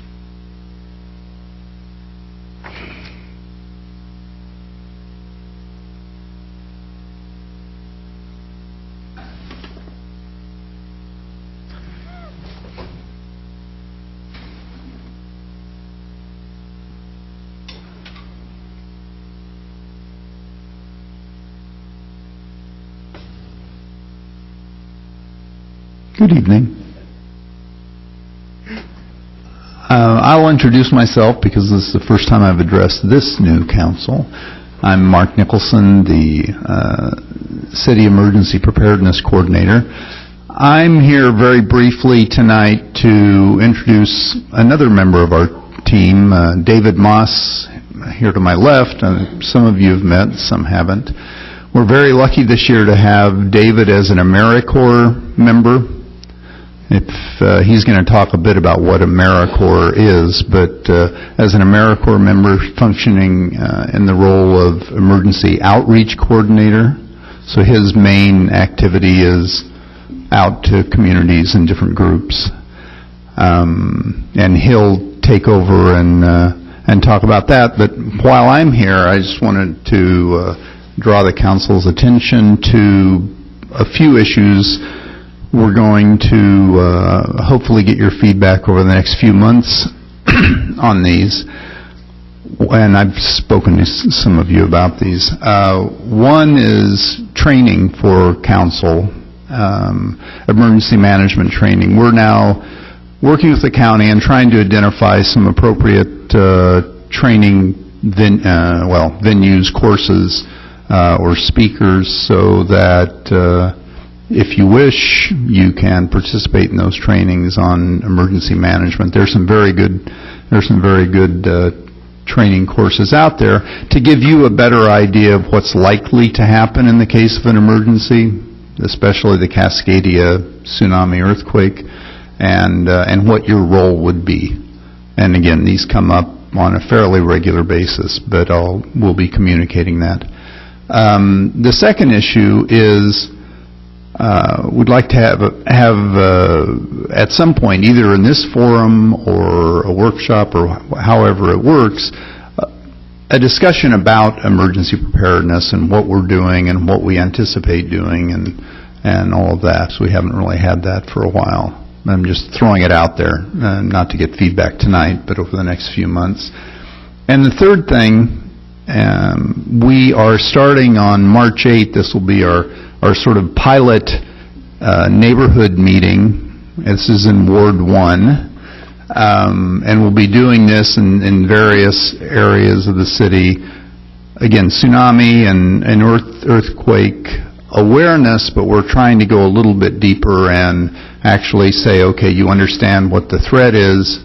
Good evening. I will introduce myself because this is the first time I've addressed this new council. I'm Mark Nicholson, the City Emergency Preparedness Coordinator. I'm here very briefly tonight to introduce another member of our team, David Moss, here to my left. Some of you have met, some haven't. We're very lucky this year to have David as an AmeriCorps member. He's going to talk a bit about what AmeriCorps is, but as an AmeriCorps member functioning in the role of Emergency Outreach Coordinator, so his main activity is out to communities and different groups. And he'll take over and talk about that. But while I'm here, I just wanted to draw the council's attention to a few issues. We're going to hopefully get your feedback over the next few months on these. And I've spoken to some of you about these. One is training for council, emergency management training. We're now working with the county and trying to identify some appropriate training venues, courses, or speakers, so that if you wish, you can participate in those trainings on emergency management. There's some very good training courses out there to give you a better idea of what's likely to happen in the case of an emergency, especially the Cascadia tsunami earthquake, and what your role would be. And again, these come up on a fairly regular basis, but we'll be communicating that. The second issue is we'd like to have at some point, either in this forum or a workshop or however it works, a discussion about emergency preparedness and what we're doing and what we anticipate doing and all of that. So we haven't really had that for a while. I'm just throwing it out there, not to get feedback tonight, but over the next few months. And the third thing, we are starting on March 8th. This will be our sort of pilot neighborhood meeting. This is in Ward 1. And we'll be doing this in various areas of the city. Again, tsunami and earthquake awareness, but we're trying to go a little bit deeper and actually say, okay, you understand what the threat is.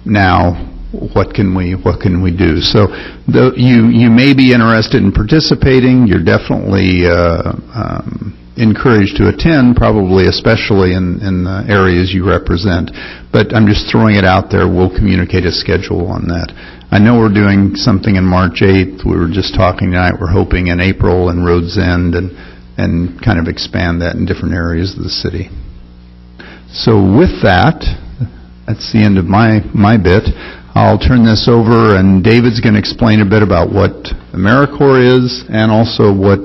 Now, what can we do? So you may be interested in participating. You're definitely encouraged to attend, probably especially in the areas you represent. But I'm just throwing it out there. We'll communicate a schedule on that. I know we're doing something in March 8th. We were just talking tonight. We're hoping in April and Rhodes End and kind of expand that in different areas of the city. So with that, that's the end of my bit. I'll turn this over, and David's going to explain a bit about what AmeriCorps is and also what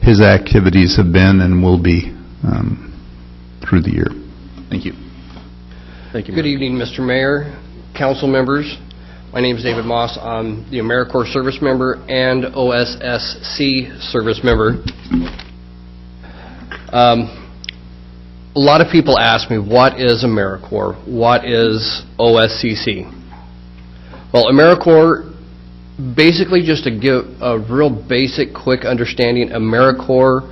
his activities have been and will be through the year. Thank you. Thank you. Good evening, Mr. Mayor, council members. My name is David Moss. I'm the AmeriCorps service member and OSSC service member. A lot of people ask me, what is AmeriCorps? What is OSCC? Well, AmeriCorps, basically just to give a real basic, quick understanding, AmeriCorps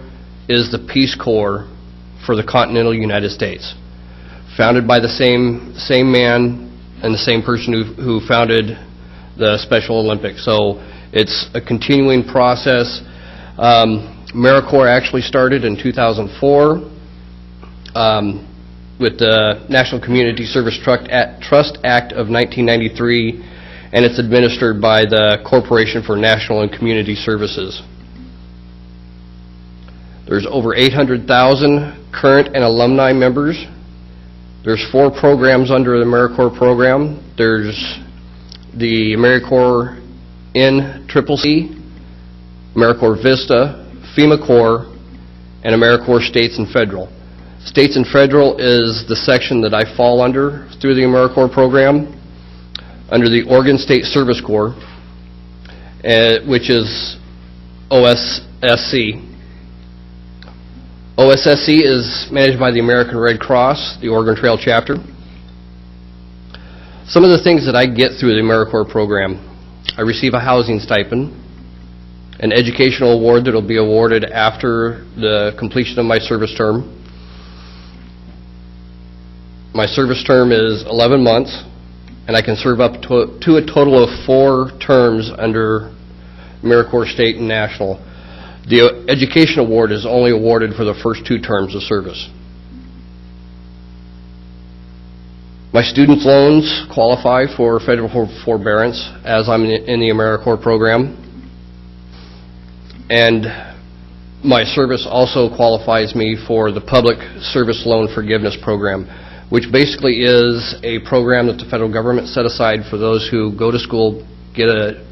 is the Peace Corps for the continental United States. Founded by the same man and the same person who founded the Special Olympics. So it's a continuing process. AmeriCorps actually started in 2004 with the National Community Service Trust Act of 1993, and it's administered by the Corporation for National and Community Services. There's over 800,000 current and alumni members. There's 4 programs under the AmeriCorps program. There's the AmeriCorps NCCC, AmeriCorps Vista, FEMA Corps, and AmeriCorps States and Federal. States and Federal is the section that I fall under through the AmeriCorps program, under the Oregon State Service Corps, which is OSSC. OSSC is managed by the American Red Cross, the Oregon Trail chapter. Some of the things that I get through the AmeriCorps program: I receive a housing stipend, an educational award that will be awarded after the completion of my service term. My service term is 11 months, and I can serve up to a total of 4 terms under AmeriCorps State and National. The education award is only awarded for the first 2 terms of service. My students' loans qualify for federal forbearance as I'm in the AmeriCorps program. And my service also qualifies me for the Public Service Loan Forgiveness Program, which basically is a program that the federal government set aside for those who go to school, get a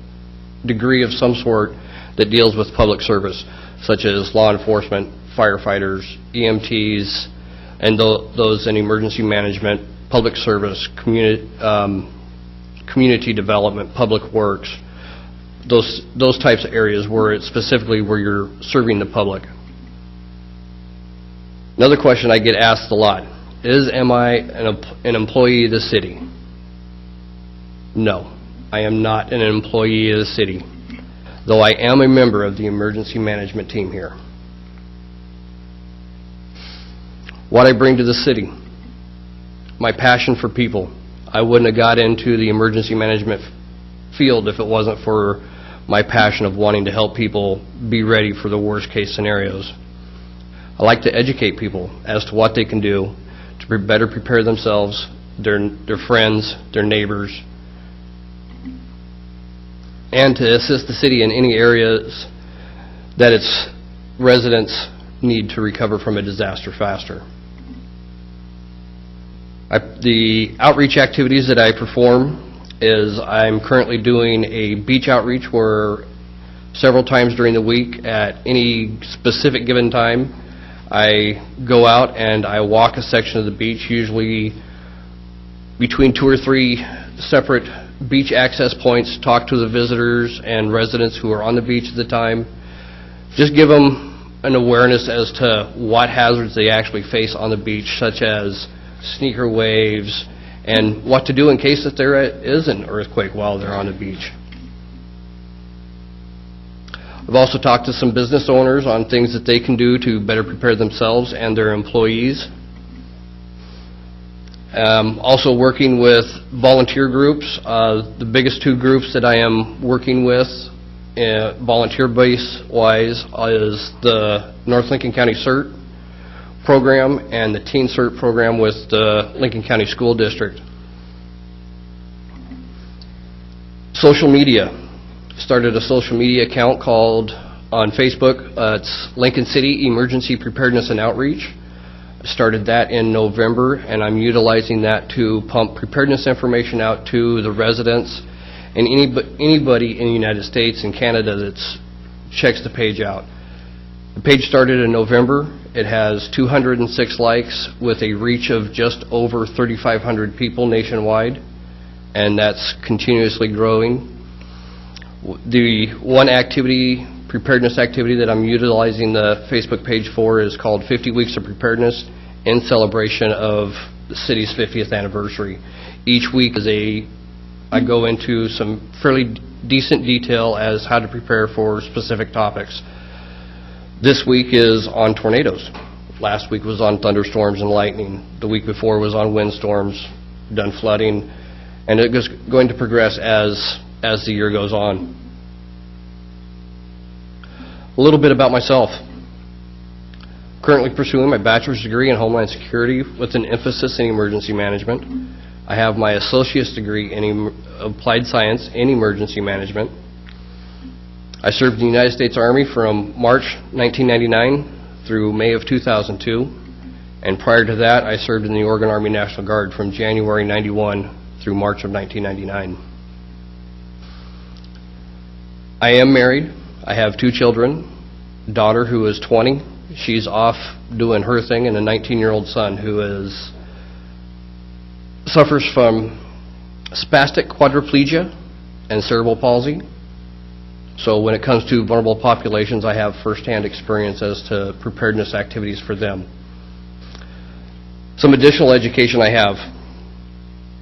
degree of some sort that deals with public service, such as law enforcement, firefighters, EMTs, and those in emergency management, public service, community development, public works, those types of areas where it's specifically where you're serving the public. Another question I get asked a lot is, am I an employee of the city? No. I am not an employee of the city, though I am a member of the emergency management team here. What I bring to the city, my passion for people. I wouldn't have got into the emergency management field if it wasn't for my passion of wanting to help people be ready for the worst case scenarios. I like to educate people as to what they can do to better prepare themselves, their friends, their neighbors, and to assist the city in any areas that its residents need to recover from a disaster faster. The outreach activities that I perform is I'm currently doing a beach outreach where several times during the week at any specific given time I go out and I walk a section of the beach, usually between 2 or 3 separate beach access points, talk to the visitors and residents who are on the beach at the time, just give them an awareness as to what hazards they actually face on the beach, such as sneaker waves, and what to do in case that there is an earthquake while they're on the beach. I've also talked to some business owners on things that they can do to better prepare themselves and their employees. Also working with volunteer groups. The biggest 2 groups that I am working with volunteer base wise is the North Lincoln County CERT program and the Teen CERT program with the Lincoln County School District. Social media. Started a social media account called on Facebook. It's Lincoln City Emergency Preparedness and Outreach. I started that in November, and I'm utilizing that to pump preparedness information out to the residents and anybody in the United States and Canada that checks the page out. The page started in November. It has 206 likes with a reach of just over 3,500 people nationwide, and that's continuously growing. The one activity, preparedness activity, that I'm utilizing the Facebook page for is called 50 Weeks of Preparedness in celebration of the city's 50th anniversary. Each week I go into some fairly decent detail as how to prepare for specific topics. This week is on tornadoes. Last week was on thunderstorms and lightning. The week before was on windstorms, done flooding, and it is going to progress as the year goes on. A little bit about myself. Currently pursuing my bachelor's degree in Homeland Security with an emphasis in emergency management. I have my associate's degree in applied science in emergency management. I served in the United States Army from March 1999 through May of 2002, and prior to that I served in the Oregon Army National Guard from January 91 through March of 1999. I am married. I have 2 children, a daughter who is 20. She's off doing her thing, and a 19-year-old son who suffers from spastic quadriplegia and cerebral palsy. So when it comes to vulnerable populations, I have firsthand experience as to preparedness activities for them. Some additional education I have.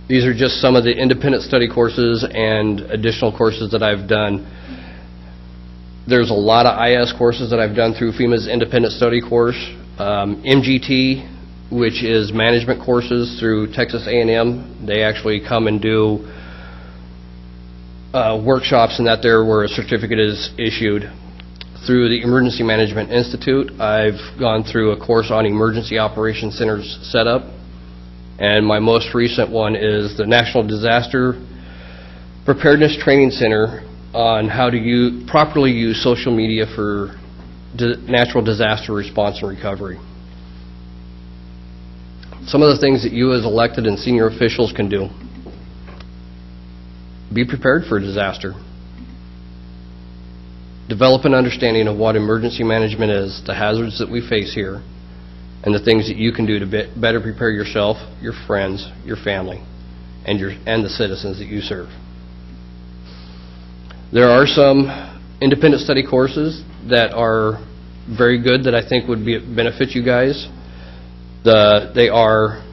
These are just some of the independent study courses and additional courses that I've done. There's a lot of IS courses that I've done through FEMA's independent study course. MGT, which is management courses through Texas A&M. They actually come and do workshops and that there where a certificate is issued. Through the Emergency Management Institute, I've gone through a course on Emergency Operations Centers setup, and my most recent one is the National Disaster Preparedness Training Center on how to properly use social media for natural disaster response and recovery. Some of the things that you as elected and senior officials can do. Be prepared for a disaster. Develop an understanding of what emergency management is, the hazards that we face here, and the things that you can do to better prepare yourself, your friends, your family, and the citizens that you serve. There are some independent study courses that are very good that I think would benefit you guys. They are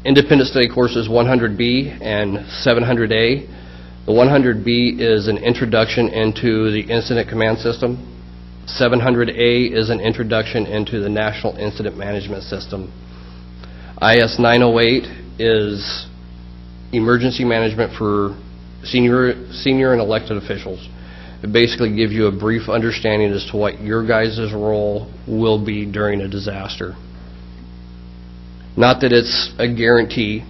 independent study courses 100B and 700A. The 100B is an introduction into the incident command system. 700A is an introduction into the National Incident Management System. IS 908 is emergency management for senior and elected officials. It basically gives you a brief understanding as to what your guys' role will be during a disaster. Not that it's a guarantee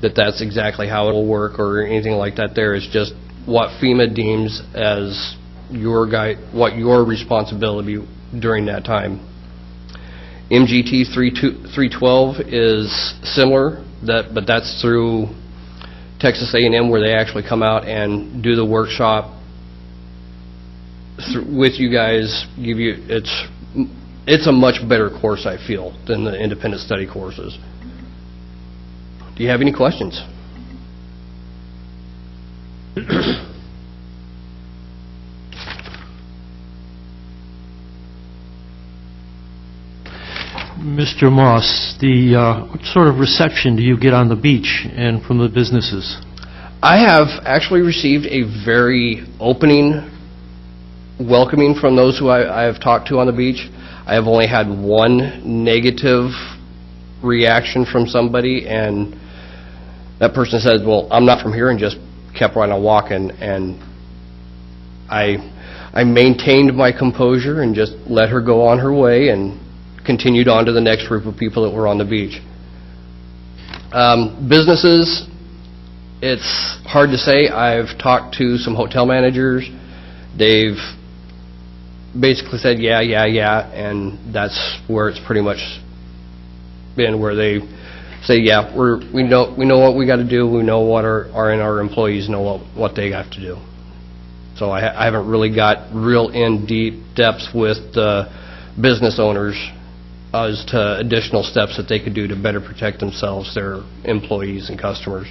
that that's exactly how it will work or anything like that there. It's just what FEMA deems as what your responsibility during that time. MGT 312 is similar, but that's through Texas A&M, where they actually come out and do the workshop with you guys. It's a much better course, I feel, than the independent study courses. Do you have any questions? Mr. Moss, what sort of reception do you get on the beach and from the businesses? I have actually received a very welcoming from those who I have talked to on the beach. I have only had one negative reaction from somebody, and that person said, well, I'm not from here, and just kept right on walking. And I maintained my composure and just let her go on her way and continued on to the next group of people that were on the beach. Businesses, it's hard to say. I've talked to some hotel managers. They've basically said, yeah, and that's where it's pretty much been, where they say, yeah, we know what we got to do. We know what our employees know what they have to do. So I haven't really got real in deep depths with the business owners as to additional steps that they could do to better protect themselves, their employees, and customers.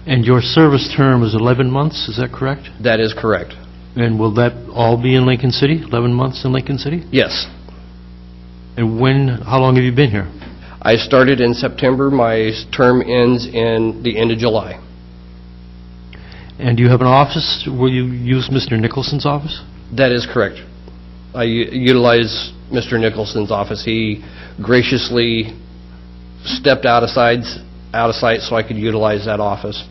And your service term is 11 months, is that correct? That is correct. And will that all be in Lincoln City, 11 months in Lincoln City? Yes. And how long have you been here? I started in September. My term ends in the end of July. And do you have an office? Will you use Mr. Nicholson's office? That is correct. I utilize Mr. Nicholson's office. He graciously stepped out of sight so I could utilize that office.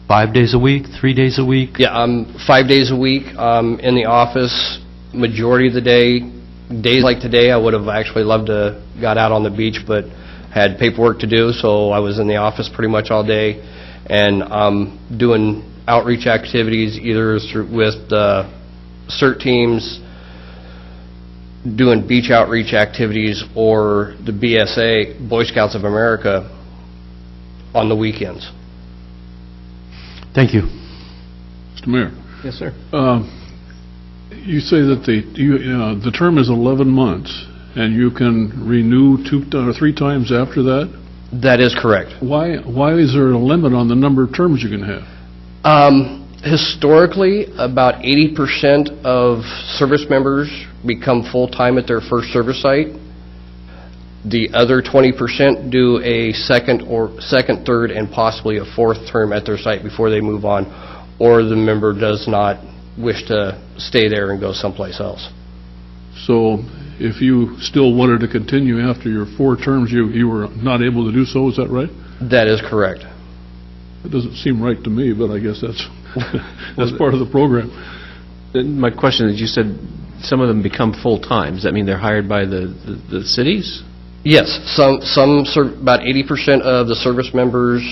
5 days a week, 3 days a week? Yeah, 5 days a week in the office, majority of the day. Days like today, I would have actually loved to got out on the beach, but had paperwork to do, so I was in the office pretty much all day, and doing outreach activities either with the CERT teams, doing beach outreach activities, or the BSA, Boy Scouts of America, on the weekends. Thank you. Mr. Mayor. Yes, sir. You say that the term is 11 months, and you can renew 2 or 3 times after that? That is correct. Why is there a limit on the number of terms you can have? Historically, about 80% of service members become full-time at their first service site. The other 20% do a second, third, and possibly a fourth term at their site before they move on, or the member does not wish to stay there and go someplace else. So if you still wanted to continue after your 4 terms, you were not able to do so, is that right? That is correct. It doesn't seem right to me, but I guess that's that's part of the program. My question is, you said some of them become full-time. Does that mean they're hired by the cities? Yes, about 80% of the service members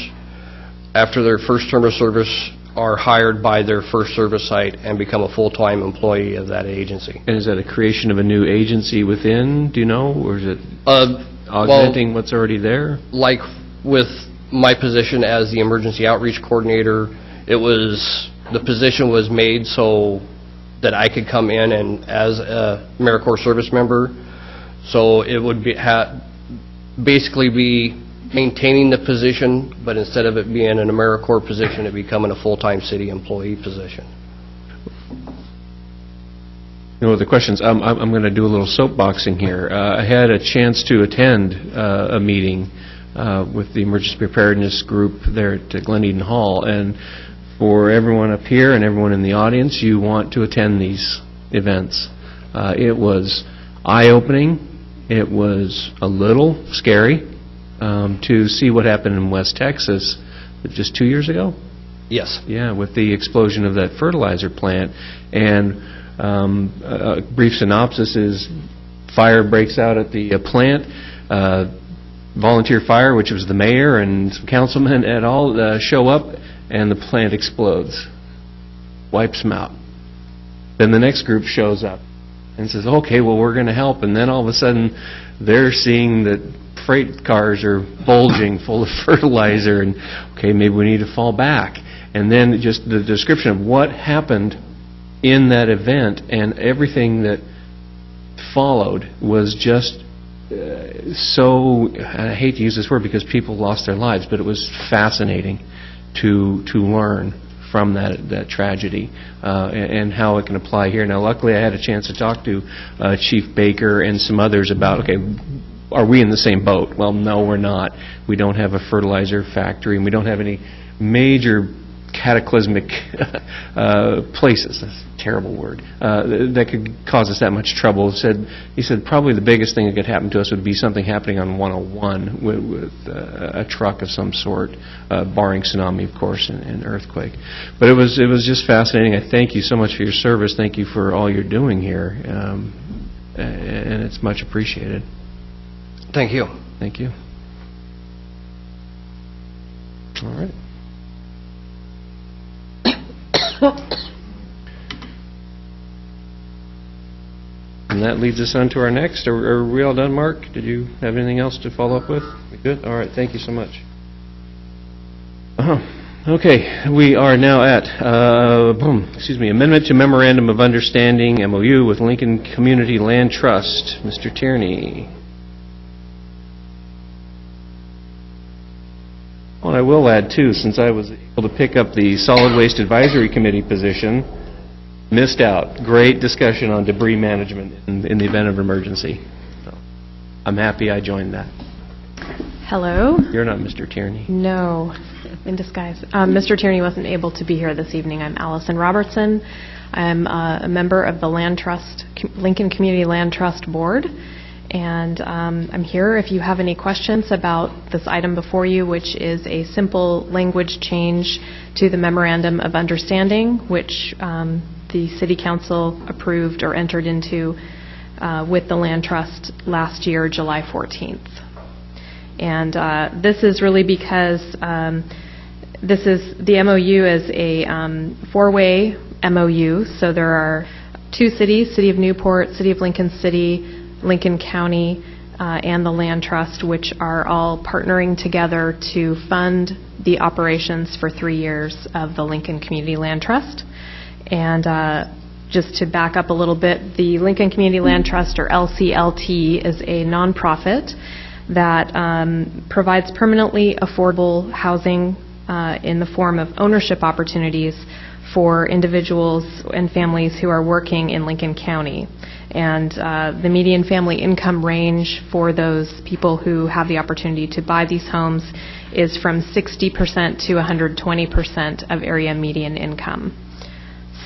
after their first term of service are hired by their first service site and become a full-time employee of that agency. And is that a creation of a new agency within, do you know, or is it augmenting what's already there? Like with my position as the emergency outreach coordinator, the position was made so that I could come in and as a AmeriCorps service member. So it would basically be maintaining the position, but instead of it being an AmeriCorps position, it becoming a full-time city employee position. No other questions. I'm going to do a little soapboxing here. I had a chance to attend a meeting with the emergency preparedness group there at Glen Eden Hall, and for everyone up here and everyone in the audience, you want to attend these events. It was eye-opening. It was a little scary to see what happened in West Texas just 2 years ago. Yes. Yeah, with the explosion of that fertilizer plant. And a brief synopsis is fire breaks out at the plant. Volunteer fire, which was the mayor and some councilmen et al., show up, and the plant explodes. Wipes them out. Then the next group shows up and says, okay, well, we're going to help. And then all of a sudden, they're seeing that freight cars are bulging full of fertilizer, and, okay, maybe we need to fall back. And then just the description of what happened in that event and everything that followed was just so, I hate to use this word because people lost their lives, but it was fascinating to learn from that tragedy and how it can apply here. Now, luckily, I had a chance to talk to Chief Baker and some others about, okay, are we in the same boat? Well, no, we're not. We don't have a fertilizer factory, and we don't have any major cataclysmic places, that's a terrible word, that could cause us that much trouble. He said probably the biggest thing that could happen to us would be something happening on 101 with a truck of some sort, barring tsunami, of course, and earthquake. But it was just fascinating. I thank you so much for your service. Thank you for all you're doing here, and it's much appreciated. Thank you. Thank you. All right. And that leads us on to our next. Are we all done, Mark? Did you have anything else to follow up with? We good? All right, thank you so much. Okay, we are now at Amendment to Memorandum of Understanding, MOU, with Lincoln Community Land Trust. Mr. Tierney. Well, I will add, too, since I was able to pick up the Solid Waste Advisory Committee position, missed out. Great discussion on debris management in the event of emergency. So I'm happy I joined that. Hello. You're not Mr. Tierney. No, in disguise. Mr. Tierney wasn't able to be here this evening. I'm Allison Robertson. I'm a member of the Land Trust, Lincoln Community Land Trust Board. And I'm here if you have any questions about this item before you, which is a simple language change to the Memorandum of Understanding, which the City Council approved or entered into with the Land Trust last year, July 14th. And this is really because this is the MOU is a four-way MOU. So there are two cities, City of Newport, City of Lincoln City, Lincoln County, and the Land Trust, which are all partnering together to fund the operations for 3 years of the Lincoln Community Land Trust. And just to back up a little bit, the Lincoln Community Land Trust, or LCLT, is a nonprofit that provides permanently affordable housing in the form of ownership opportunities for individuals and families who are working in Lincoln County. And the median family income range for those people who have the opportunity to buy these homes is from 60% to 120% of area median income.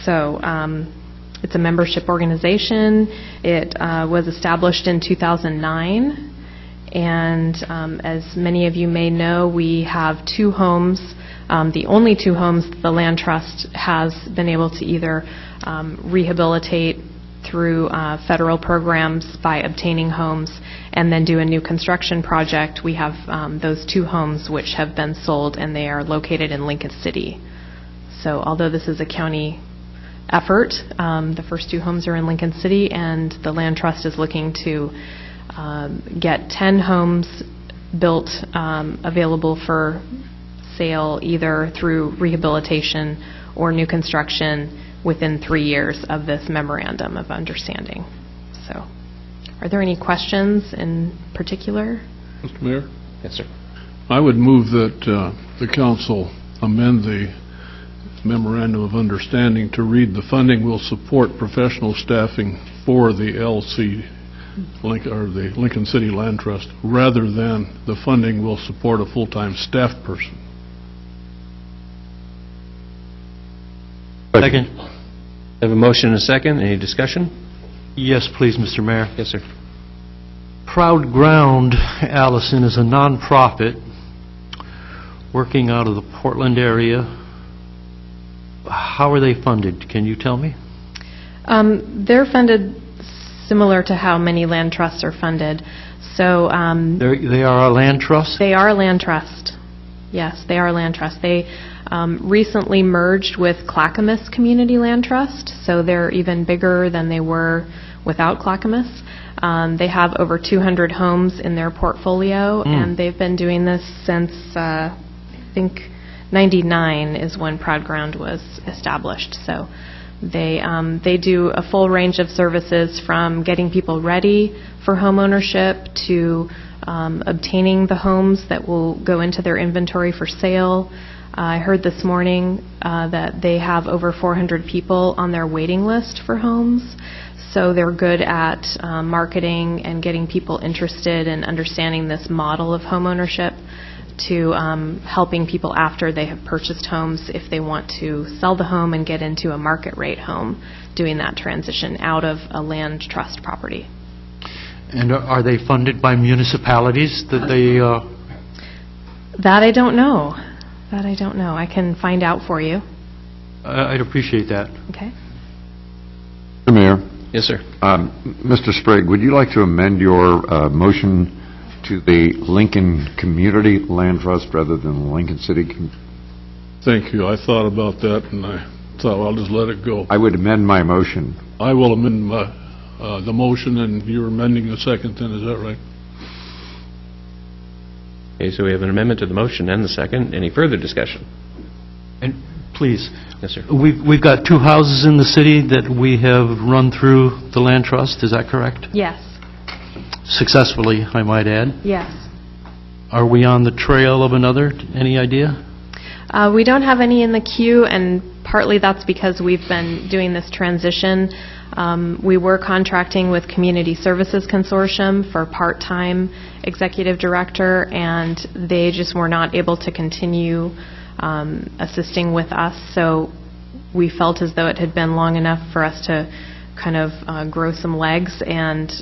So it's a membership organization. It was established in 2009. And as many of you may know, we have two homes, the only two homes that the Land Trust has been able to either rehabilitate through federal programs by obtaining homes and then do a new construction project. We have those two homes which have been sold, and they are located in Lincoln City. So although this is a county effort, the first two homes are in Lincoln City, and the Land Trust is looking to get 10 homes built available for sale either through rehabilitation or new construction within 3 years of this Memorandum of Understanding. So, are there any questions in particular? Mr. Mayor? Yes, sir. I would move that the council amend the memorandum of understanding to read, "The funding will support professional staffing for the the Lincoln City Land Trust," rather than "the funding will support a full-time staff person." Second. Have a motion and a second. Any discussion? Yes, please, Mr. Mayor. Yes, sir. Proud Ground, Allison, is a nonprofit working out of the Portland area. How are they funded? Can you tell me? They're funded similar to how many land trusts are funded. So They are a land trust? they are a land trust. Yes, they are a land trust. They recently merged with Clackamas Community Land Trust, so they're even bigger than they were without Clackamas. They have over 200 homes in their portfolio, and they've been doing this since, I think, 99 is when Proud Ground was established. So they do a full range of services, from getting people ready for home ownership to obtaining the homes that will go into their inventory for sale. I heard this morning that they have over 400 people on their waiting list for homes. So they're good at marketing and getting people interested in understanding this model of homeownership, to helping people after they have purchased homes, if they want to sell the home and get into a market rate home, doing that transition out of a land trust property. And are they funded by municipalities that they... That I don't know. That I don't know. I can find out for you. I'd appreciate that. Okay. Mr. Mayor. Yes, sir. Mr. Sprague, would you like to amend your motion to the Lincoln Community Land Trust rather than Lincoln City? Thank you. I thought about that, and I thought, well, I'll just let it go. I would amend my motion. I will amend the motion, and you're amending the second, then, is that right? Okay, so we have an amendment to the motion and the second. Any further discussion? And please, Yes, sir. we've got 2 houses in the city that we have run through the land trust, is that correct? Yes. Successfully, I might add. Yes. Are we on the trail of another? Any idea? We don't have any in the queue, and partly that's because we've been doing this transition. We were contracting with Community Services Consortium for part-time executive director, and they just were not able to continue assisting with us. So we felt as though it had been long enough for us to kind of grow some legs and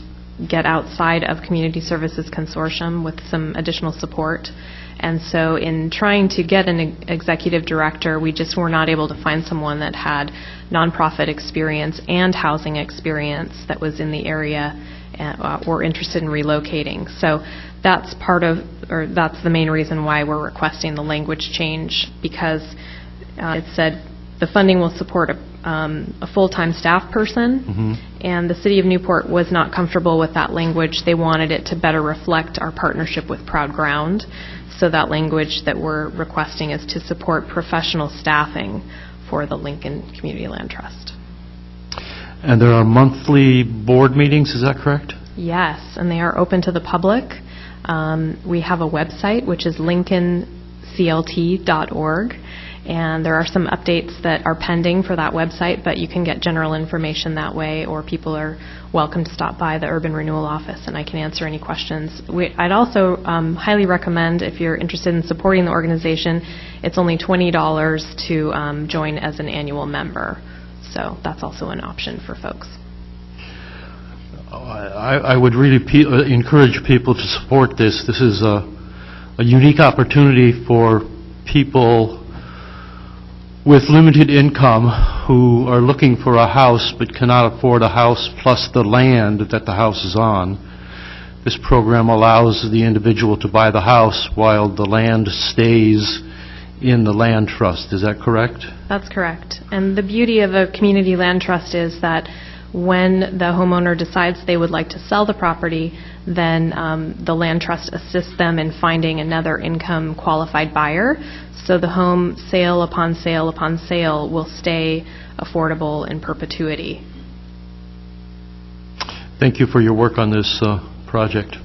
get outside of Community Services Consortium with some additional support. And so in trying to get an executive director, we just were not able to find someone that had nonprofit experience and housing experience that was in the area or interested in relocating. So that's that's the main reason why we're requesting the language change, because it said the funding will support a full-time staff person, and the City of Newport was not comfortable with that language. They wanted it to better reflect our partnership with Proud Ground. So that language that we're requesting is to support professional staffing for the Lincoln Community Land Trust. And there are monthly board meetings, is that correct? Yes, and they are open to the public. We have a website, which is lincolnclt.org, and there are some updates that are pending for that website, but you can get general information that way, or people are welcome to stop by the Urban Renewal Office, and I can answer any questions. I'd also highly recommend, if you're interested in supporting the organization, it's only $20 to join as an annual member. So that's also an option for folks. I would really encourage people to support this. This is a unique opportunity for people with limited income who are looking for a house but cannot afford a house plus the land that the house is on. This program allows the individual to buy the house while the land stays in the land trust. Is that correct? That's correct. And the beauty of a community land trust is that when the homeowner decides they would like to sell the property, then the land trust assists them in finding another income qualified buyer. So the home, sale upon sale upon sale, will stay affordable in perpetuity. Thank you for your work on this project.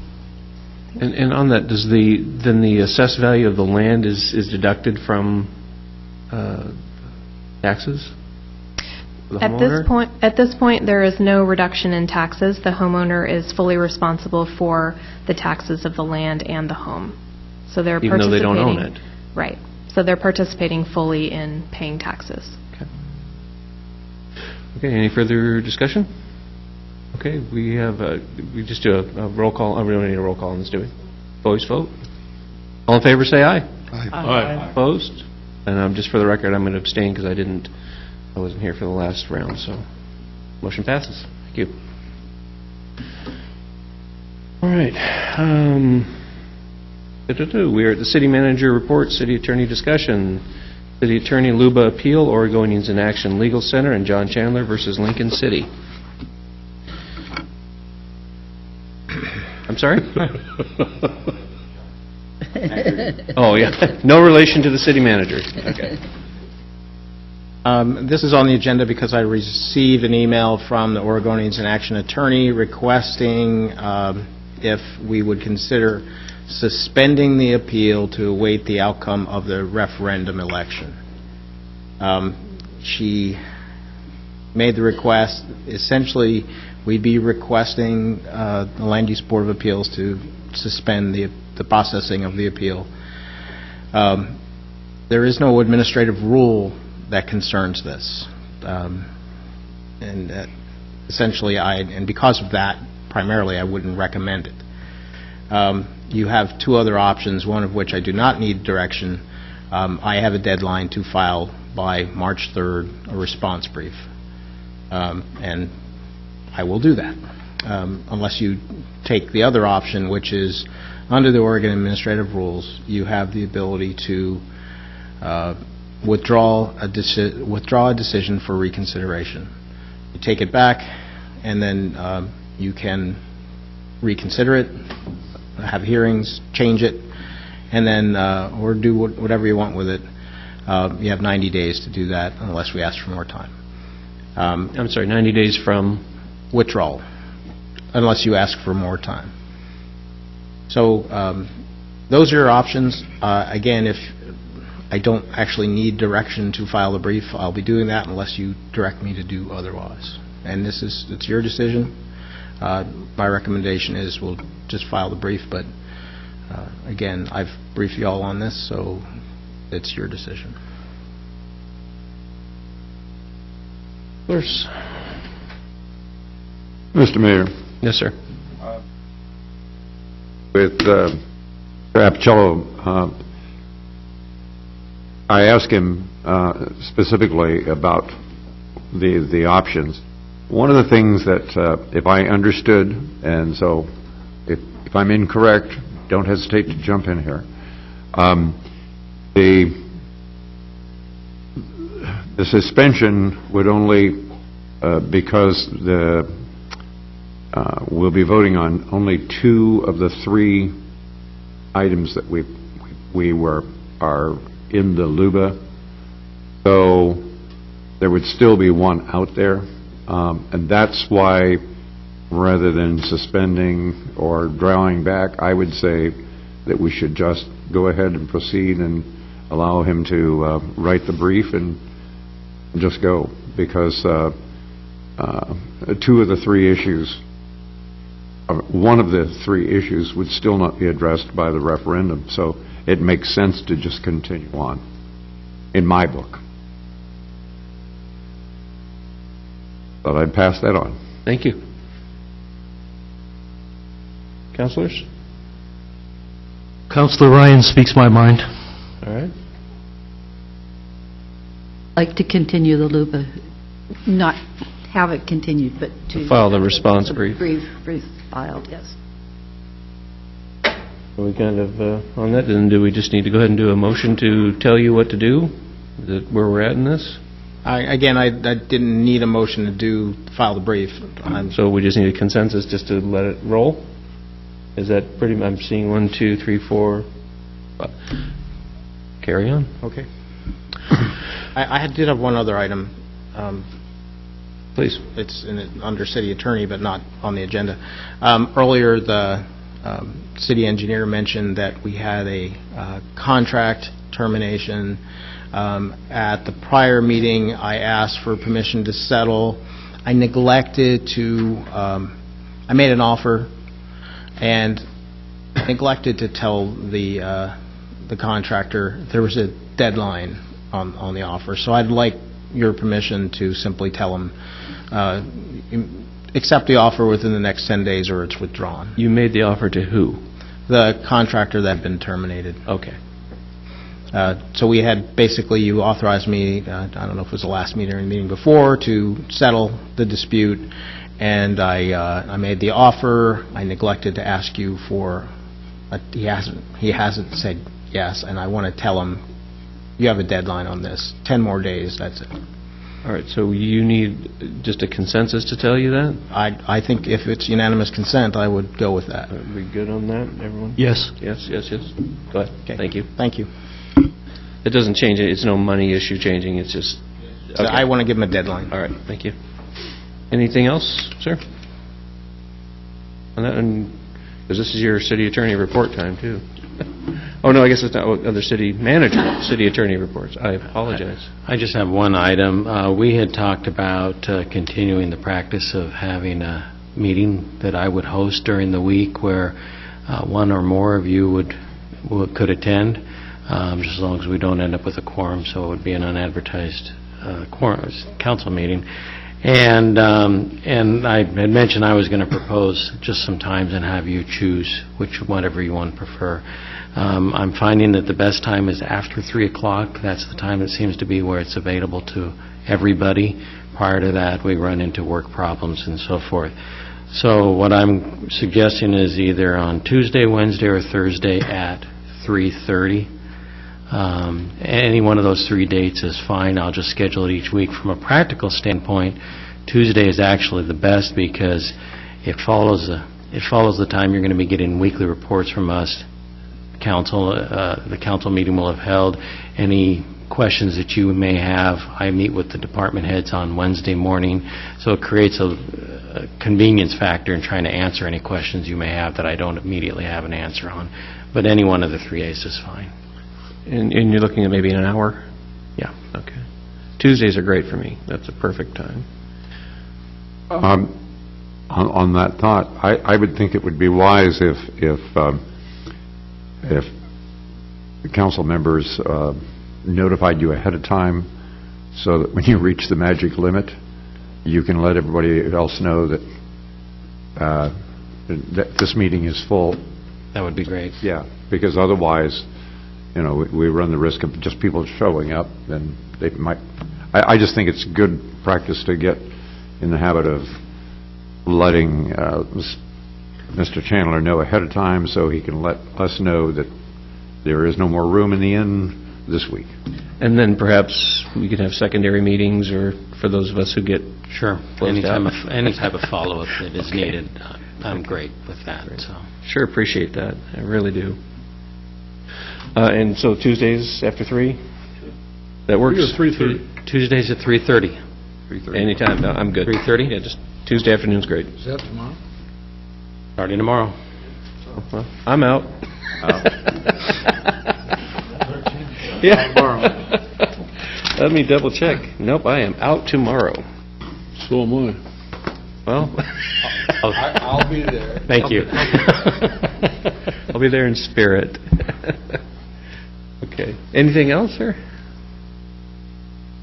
And on that, does then the assessed value of the land is deducted from Taxes? For the At this point, there is no reduction in taxes. The homeowner is fully responsible for the taxes of the land and the home. So they're Even though they don't own participating- it? Right. So they're participating fully in paying taxes. Okay, any further discussion? Okay, we have, we just do a roll call, we don't need a roll call on this, do we? Voice vote? All in favor, say aye. Aye. Opposed? And just for the record, I'm going to abstain because I wasn't here for the last round, so motion passes. Thank you. All right. We are at the city manager report, city attorney discussion. City Attorney Luba Appeal, Oregonians in Action Legal Center, and John Chandler versus Lincoln City. I'm sorry? Oh, yeah. No relation to the city manager. Okay. This is on the agenda because I received an email from the Oregonians in Action attorney requesting if we would consider suspending the appeal to await the outcome of the referendum election. She made the request. Essentially, we'd be requesting the Land Use Board of Appeals to suspend the processing of the appeal. There is no administrative rule that concerns this. And essentially, and because of that, primarily, I wouldn't recommend it. You have two other options, one of which I do not need direction. I have a deadline to file by March 3rd a response brief, and I will do that, unless you take the other option, which is under the Oregon Administrative Rules, you have the ability to withdraw a decision for reconsideration. You take it back, and then you can reconsider it, have hearings, change it, and then or do whatever you want with it. You have 90 days to do that unless we ask for more time. I'm sorry, 90 days from? Withdrawal, unless you ask for more time. So those are your options. Again, if I don't actually need direction to file a brief, I'll be doing that unless you direct me to do otherwise. And it's your decision. My recommendation is we'll just file the brief, but again, I've briefed you all on this, so it's your decision. First. Mr. Mayor, Yes, sir. with Appicello, I asked him specifically about the options. One of the things that, if I understood, and so if I'm incorrect, don't hesitate to jump in here. The suspension would only, because we'll be voting on only 2 of the 3 items that are in the LUBA, so there would still be one out there, and that's why, rather than suspending or drawing back, I would say that we should just go ahead and proceed and allow him to write the brief and just go, because 2 of the 3 issues, one of the 3 issues would still not be addressed by the referendum, so it makes sense to just continue on, in my book. But I'd pass that on. Thank you. Councilors? Councilor Ryan speaks my mind. All right. Like to continue the LUBA, not have it continued, but to File the response brief. Brief filed, yes. Are we kind of on that? Then do we just need to go ahead and do a motion to tell you what to do? Is that where we're at in this? I didn't need a motion to file the brief. So we just need a consensus just to let it roll? Is that pretty much, I'm seeing 1, 2, 3, 4. Carry on. Okay. I did have one other item. Please. It's under city attorney, but not on the agenda. Earlier, the city engineer mentioned that we had a contract termination At the prior meeting, I asked for permission to settle. I neglected to, I made an offer and neglected to tell the contractor there was a deadline on the offer. So I'd like your permission to simply tell him, accept the offer within the next 10 days or it's withdrawn. You made the offer to who? The contractor that had been terminated. Okay. So we had, basically, you authorized me, I don't know if it was the last meeting or the meeting before, to settle the dispute, and I made the offer. I neglected to ask you for, he hasn't said yes, and I want to tell him, you have a deadline on this, 10 more days, that's it. All right, so you need just a consensus to tell you that? I think if it's unanimous consent, I would go with that. Are we good on that, everyone? Yes. Yes. Go ahead. Okay. Thank you. Thank you. It doesn't change it, it's no money issue changing, it's just... So I want to give him a deadline. All right, thank you. Anything else, sir? On that, because this is your city attorney report time, too. Oh, no, I guess it's not other city manager, city attorney reports. I apologize. I just have one item. We had talked about continuing the practice of having a meeting that I would host during the week where one or more of you could attend, just as long as we don't end up with a quorum, so it would be an unadvertised council meeting. And I had mentioned I was going to propose just some times and have you choose whatever you want to prefer. I'm finding that the best time is after 3 o'clock. That's the time it seems to be where it's available to everybody. Prior to that, we run into work problems and so forth. So what I'm suggesting is either on Tuesday, Wednesday, or Thursday at 3:30. Any one of those 3 dates is fine. I'll just schedule it each week. From a practical standpoint, Tuesday is actually the best because it follows the time you're going to be getting weekly reports from us. The council meeting will have held. Any questions that you may have, I meet with the department heads on Wednesday morning, so it creates a convenience factor in trying to answer any questions you may have that I don't immediately have an answer on. But any one of the 3 days is fine. And you're looking at maybe an hour? Yeah. Okay. Tuesdays are great for me. That's a perfect time. On that thought, I would think it would be wise if the council members notified you ahead of time so that when you reach the magic limit, you can let everybody else know that this meeting is full. That would be great. Yeah, because otherwise, we run the risk of just people showing up, and they might... I just think it's good practice to get in the habit of letting Mr. Chandler know ahead of time so he can let us know that there is no more room in the inn this week. And then perhaps we could have secondary meetings, or for those of us who get Sure. Any type of follow-up that is Okay. needed, I'm great with that. So. Sure, appreciate that. I really do. And so Tuesdays after 3? That works? 3:30. Tuesdays at 3:30. Anytime. No, I'm good. 3:30? Yeah, just Tuesday afternoon's great. Is that tomorrow? Starting tomorrow. Well, I'm out. Yeah. Let me double check. Nope, I am out tomorrow. So am I. Well, I'll be there. Thank you. I'll be there in spirit. Okay. Anything else, sir?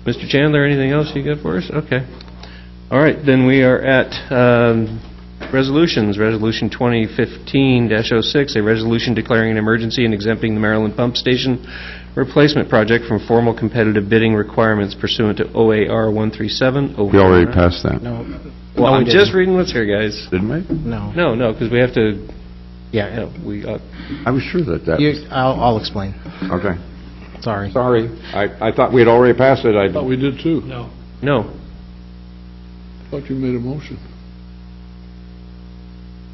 Mr. Chandler, anything else you got for us? Okay. All right, then we are at resolutions. Resolution 2015-06, a resolution declaring an emergency and exempting the Maryland Pump Station replacement project from formal competitive bidding requirements pursuant to OAR 137. We already passed that. No. Well, I'm we just didn't. reading what's here, guys. Didn't we? No. No, because we have to, Yeah. I was sure that that... I'll explain. Okay. Sorry. Sorry. I thought we had already passed it. I thought we did too. No. no. I thought you made a motion.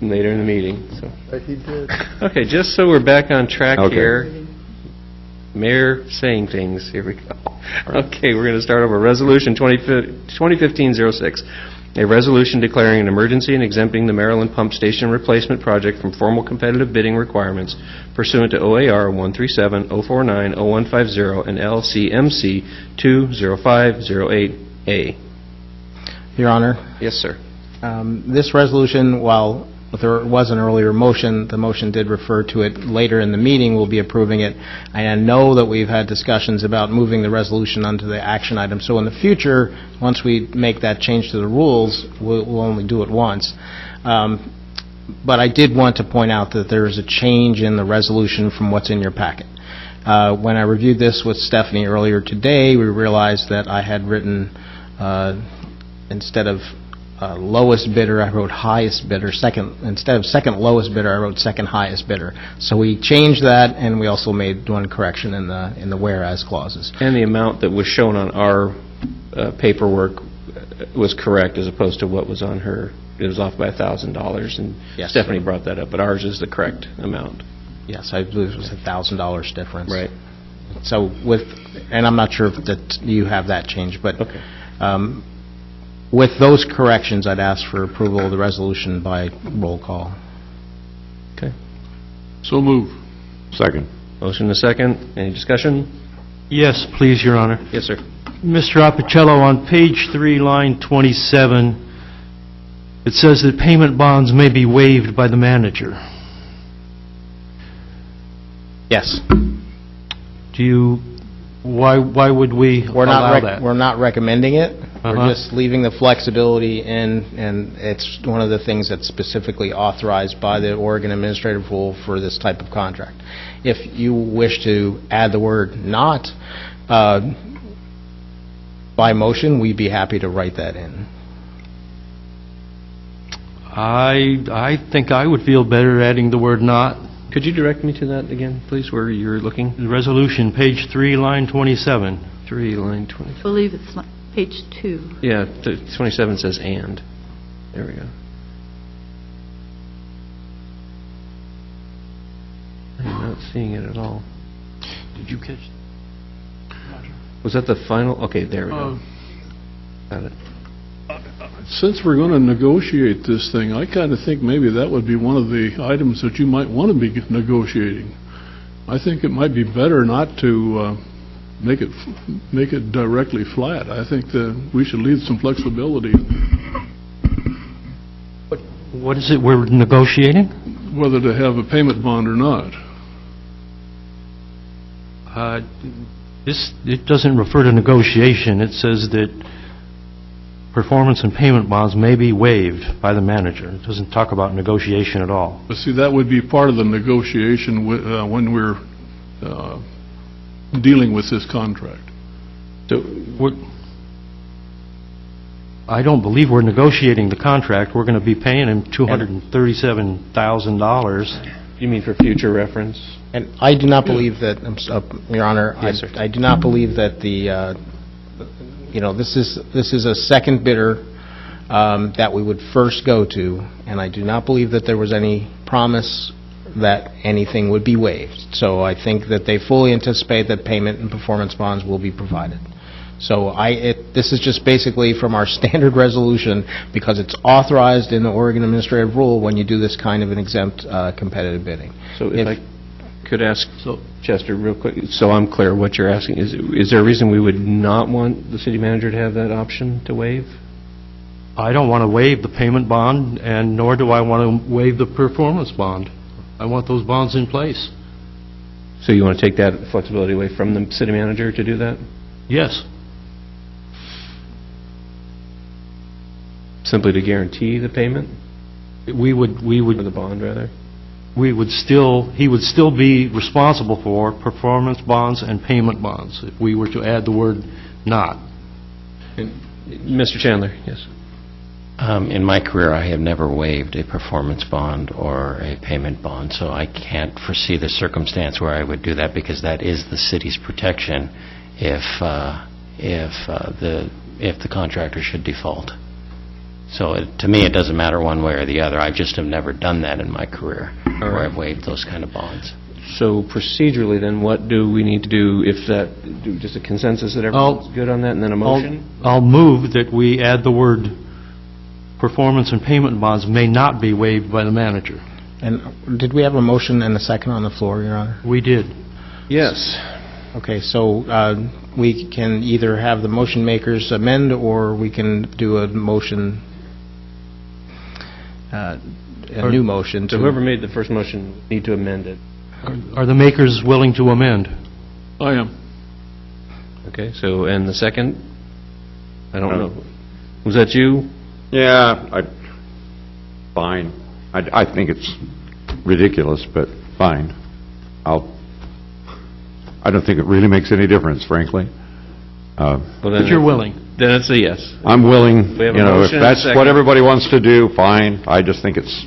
Later in the meeting, so. He did. Okay, just so we're back on track Okay. here. Mayor saying things, here we go. Okay, we're going to start over. Resolution 2015-06, A resolution declaring an emergency and exempting the Maryland Pump Station Replacement Project from formal competitive bidding requirements pursuant to OAR 137-049-0150 and LCMC 20508A. Your Honor, Yes, sir. this resolution, while there was an earlier motion, the motion did refer to it later in the meeting. We'll be approving it. I know that we've had discussions about moving the resolution onto the action item. So in the future, once we make that change to the rules, we'll only do it once. But I did want to point out that there is a change in the resolution from what's in your packet. When I reviewed this with Stephanie earlier today, we realized that I had written, instead of lowest bidder, I wrote highest bidder. Instead of second lowest bidder, I wrote second highest bidder. So we changed that, and we also made one correction in the whereas clauses. And the amount that was shown on our paperwork was correct as opposed to what was on her. It was off by $1,000, and Yes. Stephanie brought that up, but ours is the correct amount. Yes, I believe it was $1,000 difference. Right. So and I'm not sure if that you have that change, but Okay. With those corrections, I'd ask for approval of the resolution by roll call. Okay. So move. Second. Motion and a second. Any discussion? Yes, please, Your Honor. Yes, sir. Mr. Apicello, on page 3, line 27, it says that payment bonds may be waived by the manager. Yes. Why would we allow that? We're not recommending it. We're Uh-huh. just leaving the flexibility in, and it's one of the things that's specifically authorized by the Oregon Administrative Rule for this type of contract. If you wish to add the word "not" by motion, we'd be happy to write that in. I think I would feel better adding the word "not." Could you direct me to that again, please, where you're looking? The resolution, page 3, line 27. 3, line 20. I believe it's page 2. Yeah, 27 says "and." There we go. I'm not seeing it at all. Did you catch? Was that the final? Okay, there we go. Got it. Since we're going to negotiate this thing, I kind of think maybe that would be one of the items that you might want to be negotiating. I think it might be better not to make it directly flat. I think that we should leave some flexibility, What is it we're negotiating? whether to have a payment bond or not. It doesn't refer to negotiation. It says that performance and payment bonds may be waived by the manager. It doesn't talk about negotiation at all. But see, that would be part of the negotiation when we're dealing with this contract. So, I don't believe we're negotiating the contract. We're going to be paying him $237,000. you mean for future reference? And I do not believe that, Your Honor, Yes, sir. I do not believe that this is a second bidder that we would first go to, and I do not believe that there was any promise that anything would be waived. So I think that they fully anticipate that payment and performance bonds will be provided. So this is just basically from our standard resolution, because it's authorized in the Oregon Administrative Rule when you do this kind of an exempt competitive bidding. So if I could ask Chester real quick, so I'm clear what you're asking, is there a reason we would not want the city manager to have that option to waive? I don't want to waive the payment bond, and nor do I want to waive the performance bond. I want those bonds in place. So you want to take that flexibility away from the city manager to do that? Yes. Simply to guarantee the payment? We would Or the bond, rather? he would still be responsible for performance bonds and payment bonds if we were to add the word "not." Mr. Chandler, yes. In my career, I have never waived a performance bond or a payment bond, so I can't foresee the circumstance where I would do that, because that is the city's protection if the contractor should default. So to me, it doesn't matter one way or the other. I just have never done that in my career, where I've waived those kind of bonds. So procedurally, then, what do we need to do if just a consensus that everyone's good on that, and then a motion? I'll move that we add the word performance and payment bonds may not be waived by the manager. And did we have a motion and a second on the floor, Your Honor? We did. Yes. Okay, so we can either have the motion makers amend, or we can do a motion, a new motion. So whoever made the first motion need to amend it. Are the makers willing to amend? I am. Okay, so, and the second? I don't know. Was that you? Yeah, fine. I think it's ridiculous, but fine. I don't think it really makes any difference, frankly. But you're willing? Then it's a yes. I'm willing, We have a if motion and a that's second. what everybody wants to do, fine. I just think it's,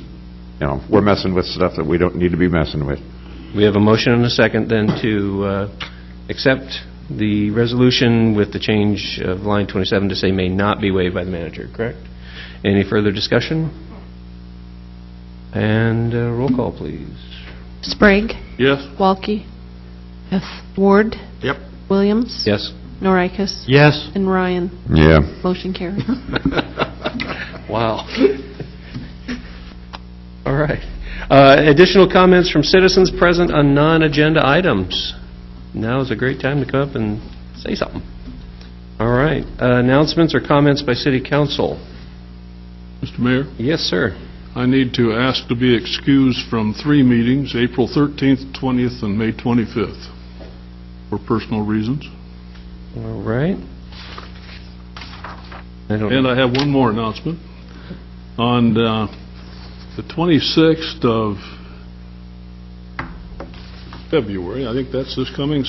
we're messing with stuff that we don't need to be messing with. We have a motion and a second then to accept the resolution with the change of line 27 to say may not be waived by the manager, correct? Any further discussion? And roll call, please. Sprague. Yes? Walke. Yes. Ward. Yep. Williams. Yes. Norikis. Yes. And Ryan. Yeah. Motion carries. Wow. All right. Additional comments from citizens present on non-agenda items. Now is a great time to come up and say something. All right. Announcements or comments by City Council? Mr. Mayor? Yes, sir. I need to ask to be excused from 3 meetings, April 13th, 20th, and May 25th, for personal reasons. All right. And I have one more announcement. On the 26th of February, I think that's this coming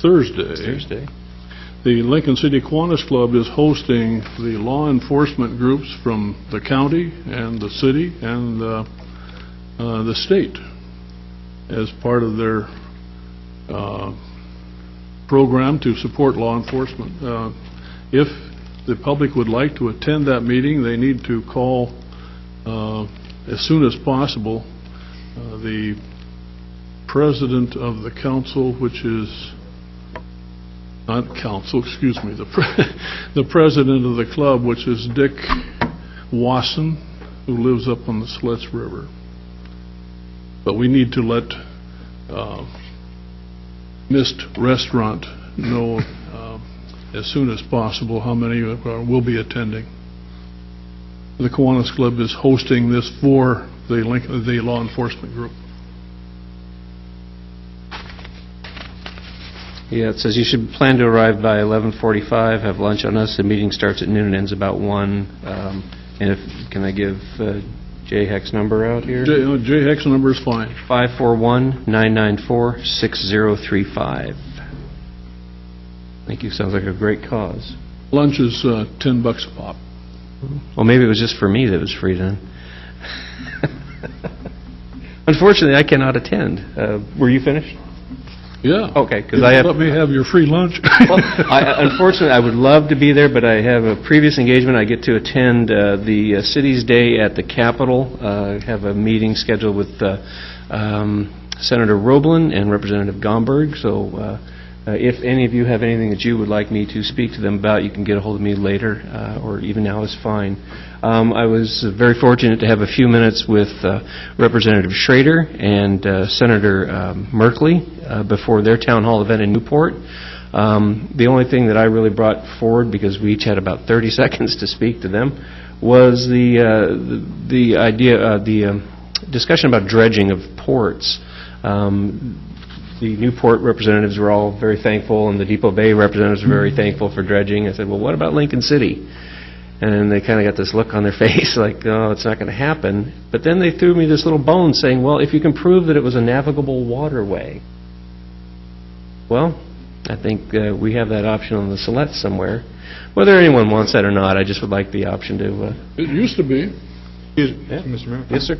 Thursday. The Lincoln City Kiwanis Club is hosting the law enforcement groups from the county and the city and the state as part of their program to support law enforcement. If the public would like to attend that meeting, they need to call as soon as possible the president of the council, which is not council, excuse me, the president of the club, which is Dick Wasson, who lives up on the Slits River. But we need to let Mist Restaurant know as soon as possible how many will be attending. The Kiwanis Club is hosting this for the law enforcement group. Yeah, it says you should plan to arrive by 11:45, have lunch on us. The meeting starts at noon and ends about 1. And can I give Jay Heck's number out here? Jay Heck's number is fine. 541-994-6035. Thank you. Sounds like a great cause. Lunch is $10 a pop. Well, maybe it was just for me that it was free then. Unfortunately, I cannot attend. Were you finished? Yeah. Okay, because I have... Let me have your free lunch. Well, unfortunately, I would love to be there, but I have a previous engagement. I get to attend the City's Day at the Capitol. Have a meeting scheduled with Senator Roblin and Representative Gomberg. So if any of you have anything that you would like me to speak to them about, you can get a hold of me later, or even now is fine. I was very fortunate to have a few minutes with Representative Schrader and Senator Merkley before their town hall event in Newport. The only thing that I really brought forward, because we each had about 30 seconds to speak to them, was the discussion about dredging of ports. The Newport representatives were all very thankful, and the Depot Bay representatives were very thankful for dredging. I said, well, what about Lincoln City? And they kind of got this look on their face like, oh, it's not going to happen. But then they threw me this little bone saying, well, if you can prove that it was a navigable waterway. Well, I think we have that option on the Select somewhere. Whether anyone wants that or not, I just would like the option to... It used to be. Mr. Mayor? Yes, sir.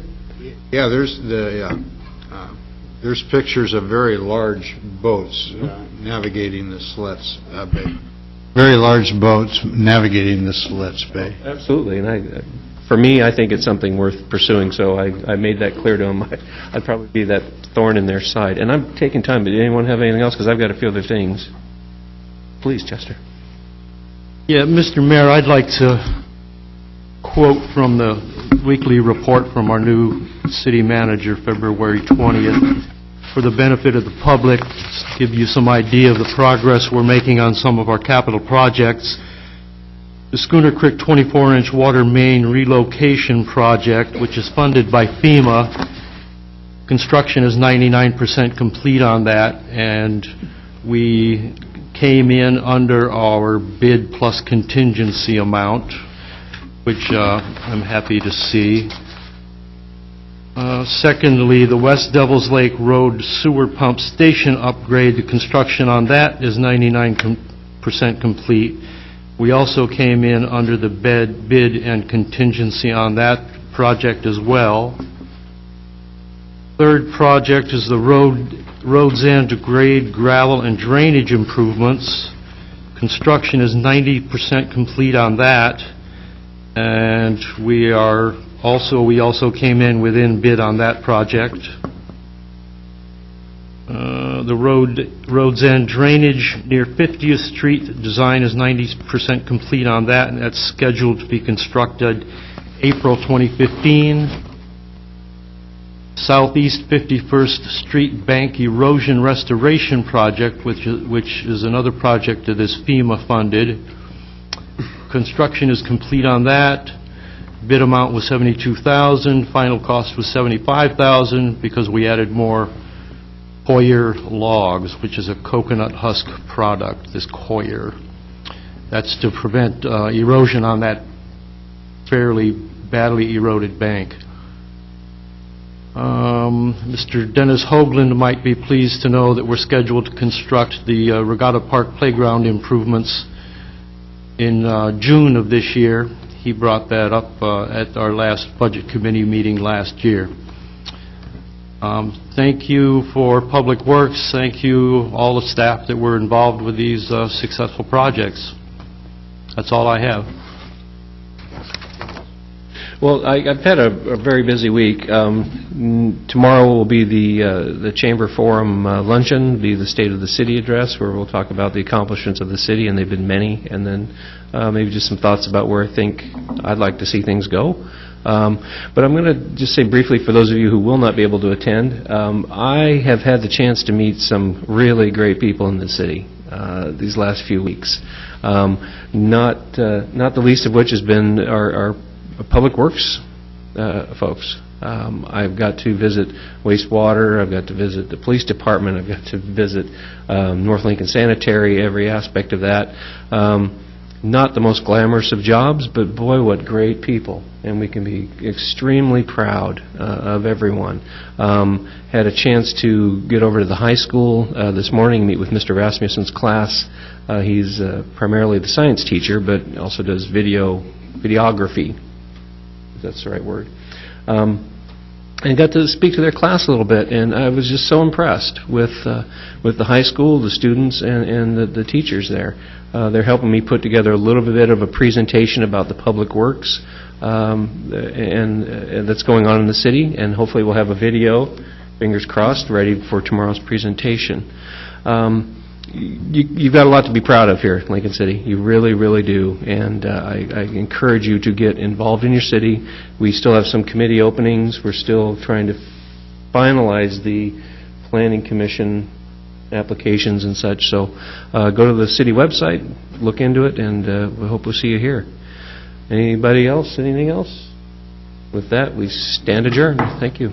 Yeah, there's pictures of very large boats navigating the Slits Bay. Very large boats navigating the Slits Bay. Absolutely, and for me, I think it's something worth pursuing, so I made that clear to them. I'd probably be that thorn in their side. And I'm taking time, but anyone have anything else? Because I've got a few other things. Please, Chester. Yeah, Mr. Mayor, I'd like to quote from the weekly report from our new city manager, February 20th, for the benefit of the public, give you some idea of the progress we're making on some of our capital projects. The Schooner Creek 24-inch water main relocation project, which is funded by FEMA, construction is 99% complete on that, and we came in under our bid plus contingency amount, which I'm happy to see. Secondly, the West Devils Lake Road sewer pump station upgrade, the construction on that is 99% complete. We also came in under the bid and contingency on that project as well. Third project is the road's end grade, gravel, and drainage improvements. Construction is 90% complete on that, and we also came in within bid on that project. The road's end drainage near 50th Street design is 90% complete on that, and that's scheduled to be constructed April 2015. Southeast 51st Street Bank Erosion Restoration Project, which is another project that is FEMA funded. Construction is complete on that. Bid amount was $72,000. Final cost was $75,000 because we added more Coir logs, which is a coconut husk product, this Coir. That's to prevent erosion on that fairly badly eroded bank. Mr. Dennis Hoagland might be pleased to know that we're scheduled to construct the Regatta Park playground improvements in June of this year. He brought that up at our last budget committee meeting last year. Thank you for Public Works. Thank you all the staff that were involved with these successful projects. That's all I have. Well, I've had a very busy week. Tomorrow will be the Chamber Forum luncheon, be the State of the City address, where we'll talk about the accomplishments of the city, and they've been many, and then maybe just some thoughts about where I think I'd like to see things go. But I'm going to just say briefly, for those of you who will not be able to attend, I have had the chance to meet some really great people in the city these last few weeks. Not the least of which has been our Public Works folks. I've got to visit wastewater, I've got to visit the police department, I've got to visit North Lincoln Sanitary, every aspect of that. Not the most glamorous of jobs, but boy, what great people. And we can be extremely proud of everyone. Had a chance to get over to the high school this morning, meet with Mr. Rasmussen's class. He's primarily the science teacher, but also does videography. That's the right word. And got to speak to their class a little bit, and I was just so impressed with the high school, the students, and the teachers there. They're helping me put together a little bit of a presentation about the Public Works and that's going on in the city, and hopefully we'll have a video, fingers crossed, ready for tomorrow's presentation. You've got a lot to be proud of here at Lincoln City. You really, really do. And I encourage you to get involved in your city. We still have some committee openings. We're still trying to finalize the Planning Commission applications and such. So go to the city website, look into it, and we hope we'll see you here. Anybody else? Anything else? With that, we stand adjourned. Thank you.